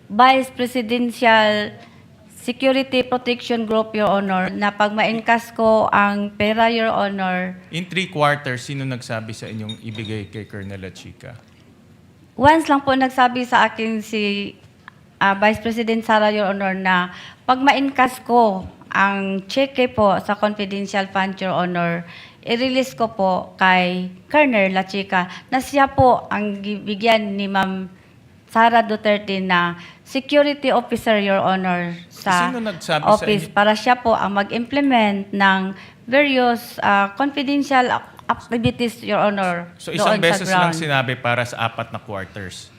Vice Presidential Security Protection Group, Your Honor, na pag ma-encash ko ang pera, Your Honor, In 3/4, sino nagsabi sa inyong ibigay kay Colonel Lachica? once lang po nagsabi sa akin si Vice President Sara, Your Honor, na pag ma-encash ko ang cheque po sa confidential fund, Your Honor, i-release ko po kay Colonel Lachica na siya po ang bigyan ni Ma'am Sara Duterte na security officer, Your Honor, sa Sino nagsabi sa office inyo? para siya po ang mag-implement ng various confidential activities, Your Honor. So isang doon sa beses lang ground. sinabi para sa 4 na quarters.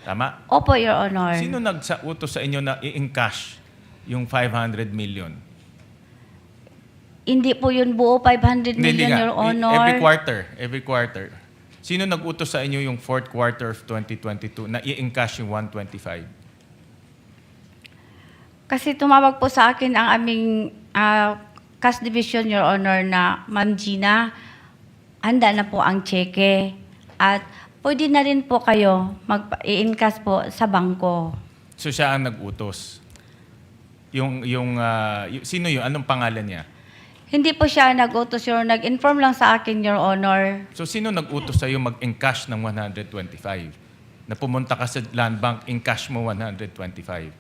Tama? Opo, Your Honor. Sino nag-utos sa inyo na i-encash yung 500 million? Hindi po yun buo 500 Hindi million, nga. Your Honor. Every quarter. Sino nag-utos sa inyo yung 4th quarter of 2022 na i-encash yung 125? Kasi tumawag po sa akin ang aming cash division, Your Honor, na Ma'am Gina, handa na po ang cheque. At pwede na rin po kayo mag-i-encash po sa bangko. So siya ang nag-utos. Sino yun? Anong pangalan niya? Hindi po siya nag-utos, Your Honor. Nag-inform lang sa akin, Your Honor. So sino nag-utos sa iyo mag-encash ng 125? Na pumunta ka sa land bank, encash mo 125.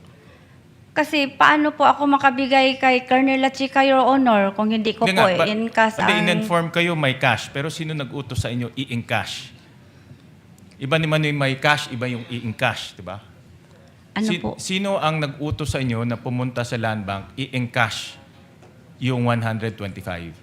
Kasi paano po ako makabigay kay Colonel Lachica, Your Honor, kung hindi ko Hindi po nga, i-encash Hindi, ang... in-inform kayo may cash, pero sino nag-utos sa inyo i-encash? Iba naman yung may cash, iba yung i-encash, di ba? Ano po? Sino ang nag-utos sa inyo na pumunta sa land bank, i-encash yung 125?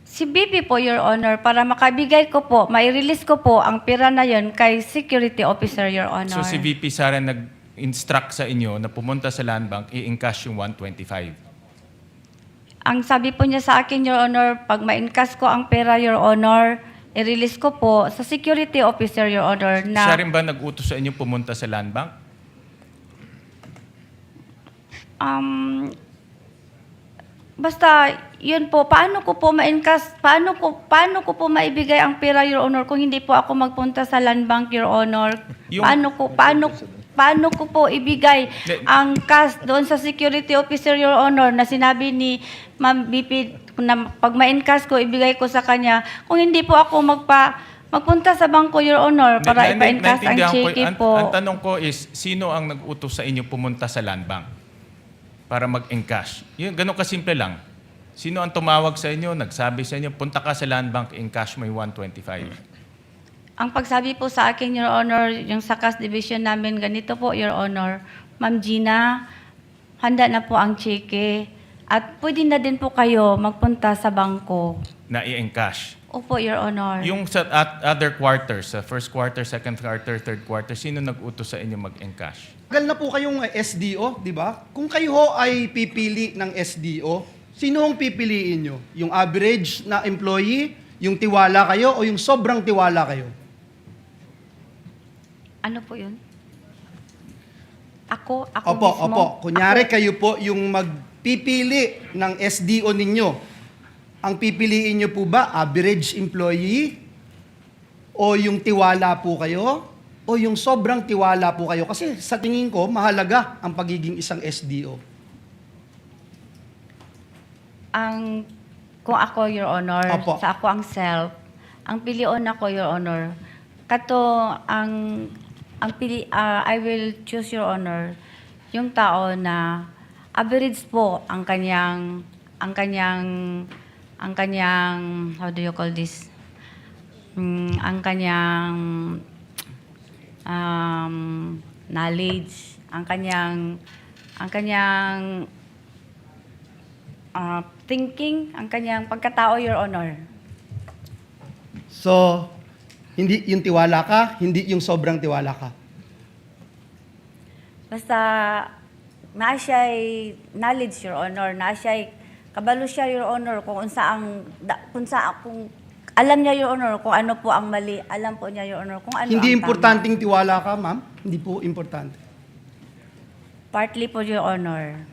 Si BP po, Your Honor, para makabigay ko po, mai-release ko po ang pera na yon kay Security Officer, Your Honor. So si VP Sara nag-instruct sa inyo na pumunta sa land bank, i-encash yung 125. Ang sabi po niya sa akin, Your Honor, pag ma-encash ko ang pera, Your Honor, i-release ko po sa Security Officer, Your Honor, na... Siya rin ba nag-utos sa inyo pumunta sa land bank? Basta, yun po, paano ko po ma-encash, paano ko po maibigay ang pera, Your Honor, kung hindi po ako magpunta sa land bank, Your Honor? Yung- Paano ko po ibigay ang cash doon sa security officer, Your Honor, na sinabi ni Ma'am BP na pag ma-encash ko, ibigay ko sa kanya. Kung hindi po ako magpunta sa bangko, Your Honor, para ipa-encash ang Naintindihan ko, cheque po. Ang tanong ko is, sino ang nag-utos sa inyo pumunta sa land bank? para mag-encash? Yun, ganun kasimple lang. Sino ang tumawag sa inyo, nagsabi sa inyo, punta ka sa Land Bank, encash mo yung 125? Ang pagsabi po sa akin, Your Honor, yung sa cash division namin, ganito po, Your Honor. Ma'am Gina, handa na po ang cheque. At pwede na din po kayo magpunta sa bangko. Na i-encash. Opo, Your Honor. Yung sa other quarters, sa first quarter, second quarter, third quarter, sino nag-utos sa inyo mag-encash? Tagal na po kayong SDO, di ba? Kung kayo ho ay pipili ng SDO, sino hong pipiliin nyo? Yung average na employee, yung tiwala kayo, o yung sobrang tiwala kayo? Ano po yun? Ako Opo, mismo? opo. Kunyari Ako- kayo po yung magpipili ng SDO ninyo. Ang pipiliin nyo po ba, average employee? O yung tiwala po kayo? O yung sobrang tiwala po kayo? Kasi sa tingin ko, mahalaga ang pagiging isang SDO. Kung ako, Your Honor, Opo. sa ako ang self, ang pilion ako, Your Honor, I will choose, Your Honor, yung tao na average po ang kanyang, how do you call this? Ang kanyang knowledge, ang kanyang thinking, ang kanyang pagkatao, Your Honor. So, hindi yung tiwala ka, hindi yung sobrang tiwala ka. Basta, naa siya'y knowledge, Your Honor, naa siya'y kabalo siya, Your Honor, kung alam niya, Your Honor, kung ano po ang mali, alam po niya, Your Honor, kung ano Hindi ang importanteng tiwala ka, ma'am. Hindi po importante. tama. Partly po, Your Honor.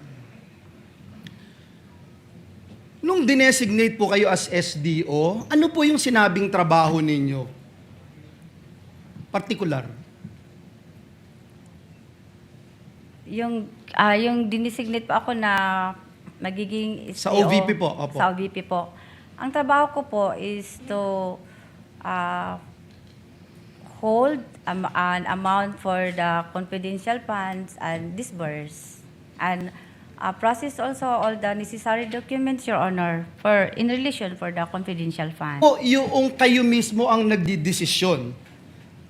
Nung dinesignate po kayo as SDO, ano po yung sinabing trabaho ninyo? Particular. Yung dinesignate po ako na magiging Sa SDO, OVP po, opo. Sa OVP po. Ang trabaho ko po is to hold an amount for the confidential funds and disburse. And process also all the necessary documents, Your Honor, in relation for the confidential funds. Po, yung kayo mismo ang nagdidesisyon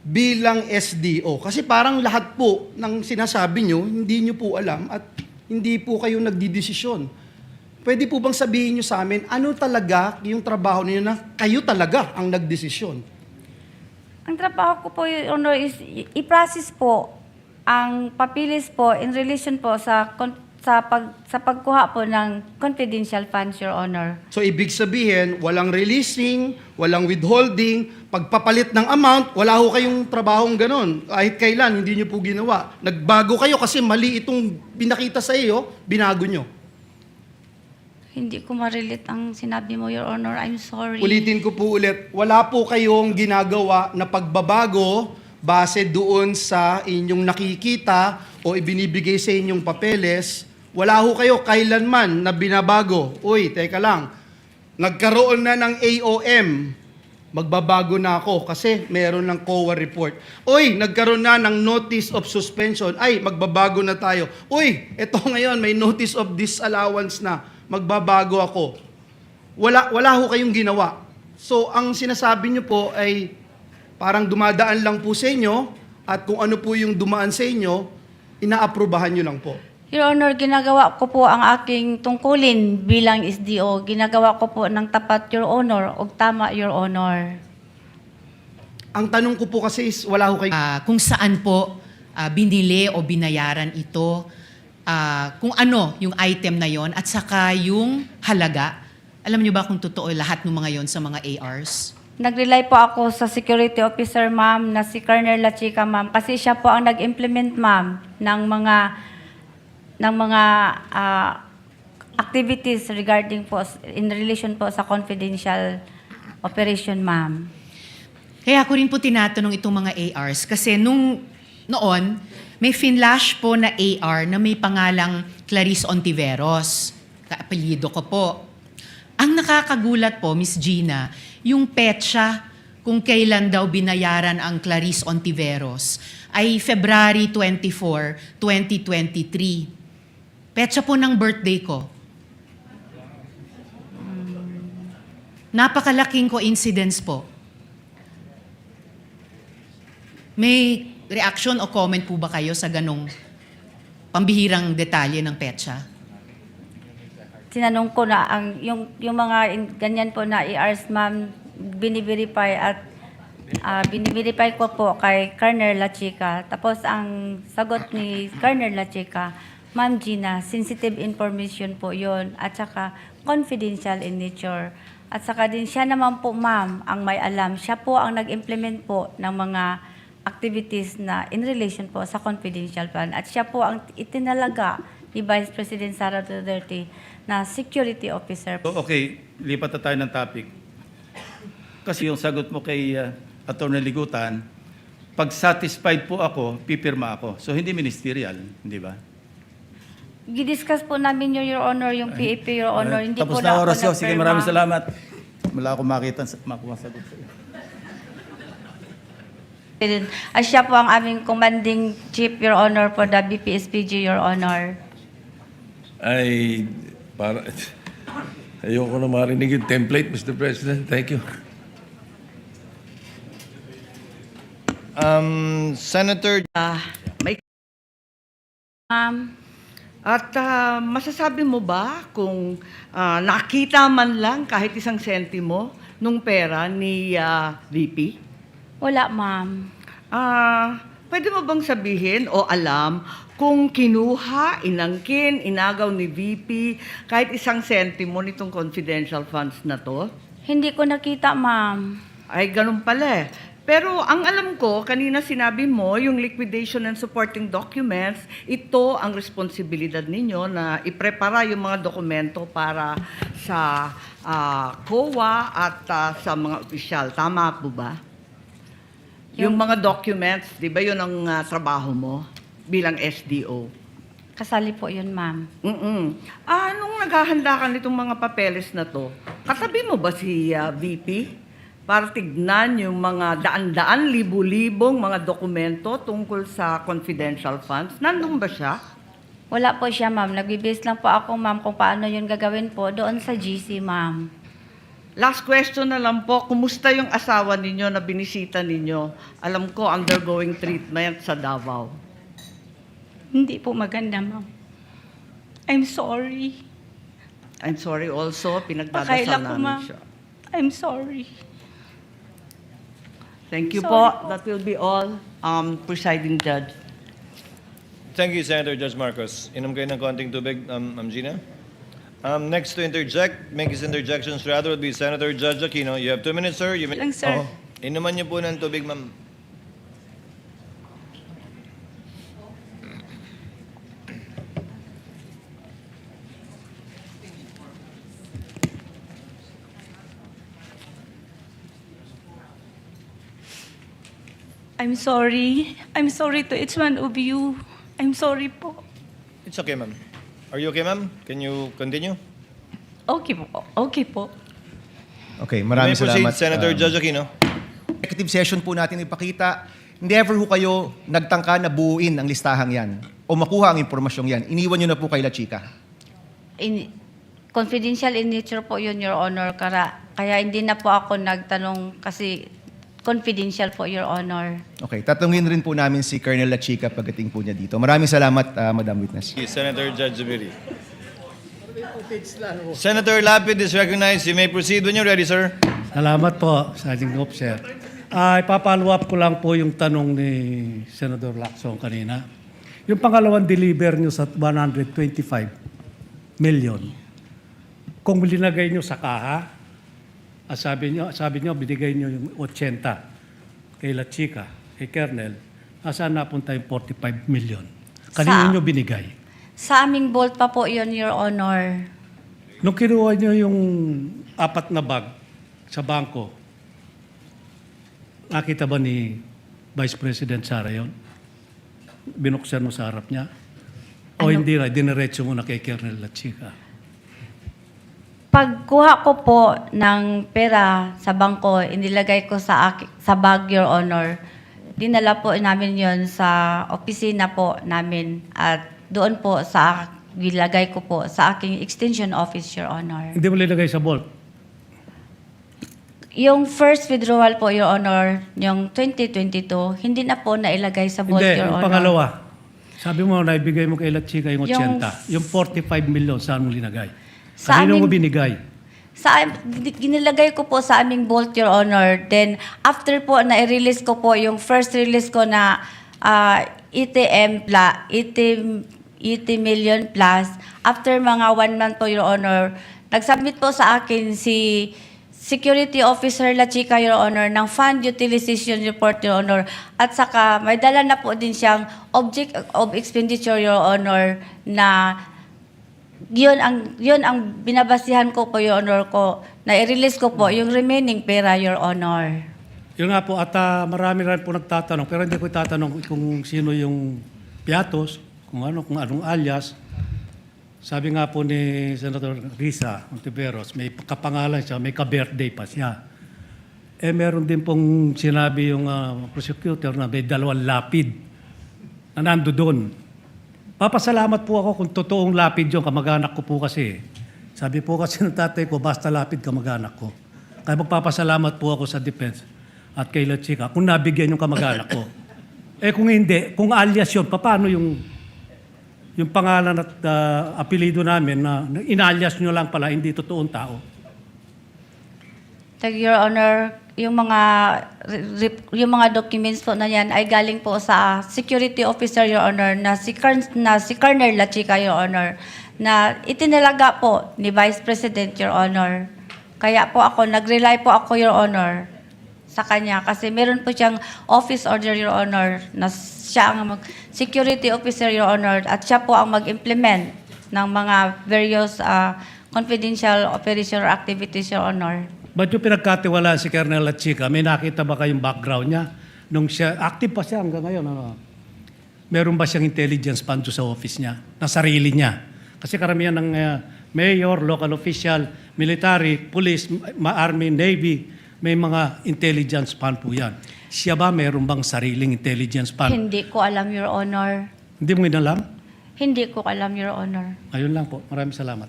bilang SDO. Kasi parang lahat po ng sinasabi nyo, hindi nyo po alam at hindi po kayo nagdidesisyon. Pwede po bang sabihin nyo sa amin, ano talaga yung trabaho niyo na kayo talaga ang nagdesisyon? Ang trabaho ko po, Your Honor, is i-process po ang papilis po in relation po sa pagkuha po ng confidential funds, Your Honor. So ibig sabihin, walang releasing, walang withholding, pagpapalit ng amount, wala ho kayong trabahong ganon. Kahit kailan, hindi nyo po ginawa. Nagbago kayo kasi mali itong pinakita sa iyo, binago nyo. Hindi ko ma-relate ang sinabi mo, Your Honor. I'm sorry. Ulitin ko po ulit, wala po kayong ginagawa na pagbabago base doon sa inyong nakikita o ibinibigay sa inyong papeles. Wala ho kayo kailanman na binabago. Uy, teka lang, nagkaroon na ng AOM, magbabago na ako kasi meron ng COA report. Uy, nagkaroon na ng notice of suspension. Ay, magbabago na tayo. Uy, eto ngayon, may notice of disallowance na. Magbabago ako. Wala ho kayong ginawa. So, ang sinasabi nyo po ay parang dumadaan lang po sa inyo at kung ano po yung dumaan sa inyo, inaaprubahan nyo lang po. Your Honor, ginagawa ko po ang aking tungkulin bilang SDO. Ginagawa ko po ng tapat, Your Honor, o tama, Your Honor. Ang tanong ko po kasi is, wala ho kayo. Kung saan po binili o binayaran ito, kung ano yung item na yon at saka yung halaga. Alam niyo ba kung totoo lahat ng mga yon sa mga ARs? Nag-rely po ako sa security officer, ma'am, na si Colonel La Chica, ma'am, kasi siya po ang nag-implement, ma'am, ng mga activities regarding po, in relation po sa confidential operation, ma'am. Kaya ako rin po tinatanong itong mga ARs kasi noon, may finlash po na AR na may pangalang Clarice Ontiveros. Kaapelyido ko po. Ang nakakagulat po, Miss Gina, yung petsa kung kailan daw binayaran ang Clarice Ontiveros ay February 24, 2023. Petsa po ng birthday ko. Napakalaking coincidence po. May reaction o comment po ba kayo sa ganong pambihirang detalye ng petsa? Tinanong ko na yung mga ganyan po na ERs, ma'am, biniverify at biniverify ko po kay Colonel La Chica. Tapos ang sagot ni Colonel La Chica, Ma'am Gina, sensitive information po yon at saka confidential in nature. At saka din siya naman po, ma'am, ang may alam. Siya po ang nag-implement po ng mga activities na in relation po sa confidential fund. At siya po ang itinalaga ni Vice President Sara Duterte na security officer. Okay, lipat na tayo ng topic. Kasi yung sagot mo kay Atty. Ligutan, pag satisfied po ako, pipirma ako. So hindi ministerial, hindi ba? Gidiscuss po namin Your Honor, yung PAP, Your Honor. Hindi Tapos po na ako oras ko. Sige, maraming nagpirma. salamat. Wala akong makuha sagot sa iyo. At siya po ang aming commanding chief, Your Honor, for the BPSPG, Your Honor. Ay, para, ayoko na marinig yung template, Mr. President. Thank you. Senator At masasabi mo ba kung nakita man lang kahit isang sentimo nung pera ni VP? Wala, ma'am. Pwede mo bang sabihin o alam kung kinuha, inangkin, inagaw ni VP kahit isang sentimo nitong confidential funds na to? Hindi ko nakita, ma'am. Ay, ganun pala eh. Pero ang alam ko, kanina sinabi mo, yung liquidation and supporting documents, ito ang responsibilidad ninyo na iprepara yung mga dokumento para sa COA at sa mga opisyal. Tama po ba? Yung mga documents, di ba yun ang trabaho mo bilang SDO? Kasali po yun, ma'am. Nung naghahanda ka nitong mga papeles na to, katabi mo ba si VP? Para tignan yung mga daan-daan, libu-libong mga dokumento tungkol sa confidential funds. Nandun ba siya? Wala po siya, ma'am. Nagbibase lang po ako, ma'am, kung paano yun gagawin po doon sa GC, ma'am. Last question na lang po, kumusta yung asawa ninyo na binisita ninyo? Alam ko, undergoing treatment sa Davao. Hindi po maganda, ma'am. I'm sorry. I'm sorry also, pinagdadasal Pakaila ko, namin ma'am. siya. I'm sorry. Thank you Sorry po. po. That will be all, Presiding Judge. Thank you, Senator Judge Marcos. Inom kayo ng konting tubig, Ma'am Gina. Next to interject, make his interjections rather would be Senator Judge Aquino. You have 2 minutes, sir. You may... Lang, sir. Inuman niyo po ng tubig, ma'am. I'm sorry. I'm sorry to each one of you. I'm sorry po. It's okay, ma'am. Are you okay, ma'am? Can you continue? Okay po. Okay po. Okay, You maraming may proceed, salamat. Senator Judge Aquino. Executive session po natin ipakita, hindi ever ho kayo nagtangka na buuin ang listahang yan o makuha ang impormasyong yan. Iniwan nyo na po kay La Chica. Confidential in nature po yun, Your Honor. Kaya hindi na po ako nagtanong kasi confidential po, Your Honor. Okay, tatungin rin po namin si Colonel La Chica pagdating po niya dito. Maraming salamat, Madam Witness. Senator Judge Zubiri. Senator Lapid is recognized. You may proceed when you're ready, sir. Salamat po, Sergeant Officer. Ipapollow up ko lang po yung tanong ni Senator Lacson kanina. Yung pangalawang deliver nyo sa 125 million, kung linagay nyo sa kaha, sabi nyo binigay nyo yung 80 kay La Chica, kay Colonel, saan napunta yung 45 million? Kanino nyo binigay? Sa aming vault pa po yun, Your Honor. Nung kinuha nyo yung 4 na bag sa bangko, nakita ba ni Vice President Sara yun? Binuksan mo sa harap niya? O hindi na, diniretso mo na kay Colonel La Chica? Pagkuha ko po ng pera sa bangko, inilagay ko sa bag, Your Honor. Dinala po namin yon sa opisina po namin at doon po sa gilagay ko po sa aking extension office, Your Honor. Hindi mo nilagay sa vault. Yung first withdrawal po, Your Honor, yung 2022, hindi na po nailagay sa vault, Hindi, Your yung Honor. pangalawa. Sabi mo, naibigay mo kay La Chica yung Yung 80. Yung 45 million, saan mo linagay? Sa Kanino mo aming- binigay? Ginilagay ko po sa aming vault, Your Honor. Then, after po, na-release ko po yung first release ko na 80 million plus. After mga 1 month po, Your Honor, nag-submit po sa akin si Security Officer La Chica, Your Honor, ng Fund Utilization Report, Your Honor. At saka, may dala na po din siyang Object of Expenditure, Your Honor, na yun ang binabasihan ko po, Your Honor, ko, na i-release ko po yung remaining pera, Your Honor. Yun nga po, at marami rin po nagtatanong, pero hindi ko itatanong kung sino yung piatos, kung anong alias. Sabi nga po ni Senator Risa Ontiveros, may kapangalan siya, may ka-birthday pa siya. Eh meron din pong sinabi yung prosecutor na may 2 lapid na nando doon. Papasalamat po ako kung totoong lapid yung kamag-anak ko po kasi. Sabi po kasi ng tatay ko, basta lapid kamag-anak ko. Kaya magpapasalamat po ako sa defense at kay La Chica kung nabigyan yung kamag-anak ko. Eh kung hindi, kung alias yun, paano yung pangalan at apelido namin na inalias nyo lang pala, hindi totoong tao? Your Honor, yung mga documents po na yan ay galing po sa security officer, Your Honor, na si Colonel La Chica, Your Honor, na itinalaga po ni Vice President, Your Honor. Kaya po ako, nag-rely po ako, Your Honor, sa kanya kasi meron po siyang office order, Your Honor, na siya ang security officer, Your Honor, at siya po ang mag-implement ng mga various confidential operation or activities, Your Honor. Ba't yung pinagkatiwalaan si Colonel La Chica, may nakita ba kayong background niya? Nung siya, active pa siya hanggang ngayon. Meron ba siyang intelligence fund sa office niya, na sarili niya? Kasi karamihan ng mayor, local official, military, police, army, navy, may mga intelligence fund po yan. Siya ba meron bang sariling intelligence fund? Hindi ko alam, Your Honor. Hindi mo inalam? Hindi ko alam, Your Honor. Ayun lang po. Maraming salamat.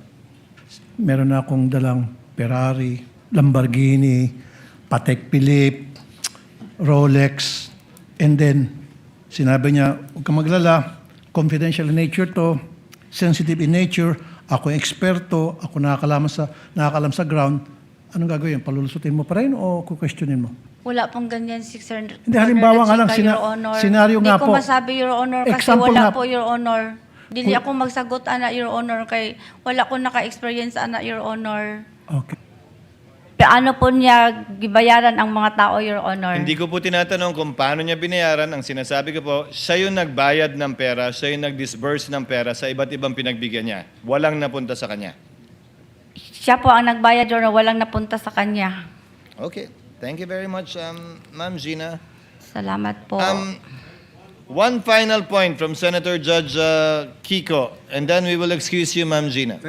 Meron na akong dalang Ferrari, Lamborghini, Patek Philippe, Rolex, and then sinabi niya, huwag kang maglala, confidential in nature to, sensitive in nature, ako yung eksperto, ako nakakalam sa ground. Anong gagawin? Palulusutin mo pa rin o kukwestiyonin mo? Wala pong ganyan, Sir. Hindi, halimbawa nga lang, Your Honor. senaryo nga po. Hindi ko masabi, Your Honor, kasi Example wala nga po, Your Honor. Dili ako magsagot, ana, Your Honor, kay wala ko naka-experience, ana, Your Honor. Okay. Paano po niya gibayaran ang mga tao, Your Honor? Hindi ko po tinatanong kung paano niya binayaran. Ang sinasabi ko po, siya yung nagbayad ng pera, siya yung nag-disburse ng pera sa iba't ibang pinagbigyan niya. Walang napunta sa kanya. Siya po ang nagbayad, Your Honor, walang napunta sa kanya. Okay. Thank you very much, Ma'am Gina. Salamat po. One final point from Senator Judge Kiko, and then we will excuse you, Ma'am Gina.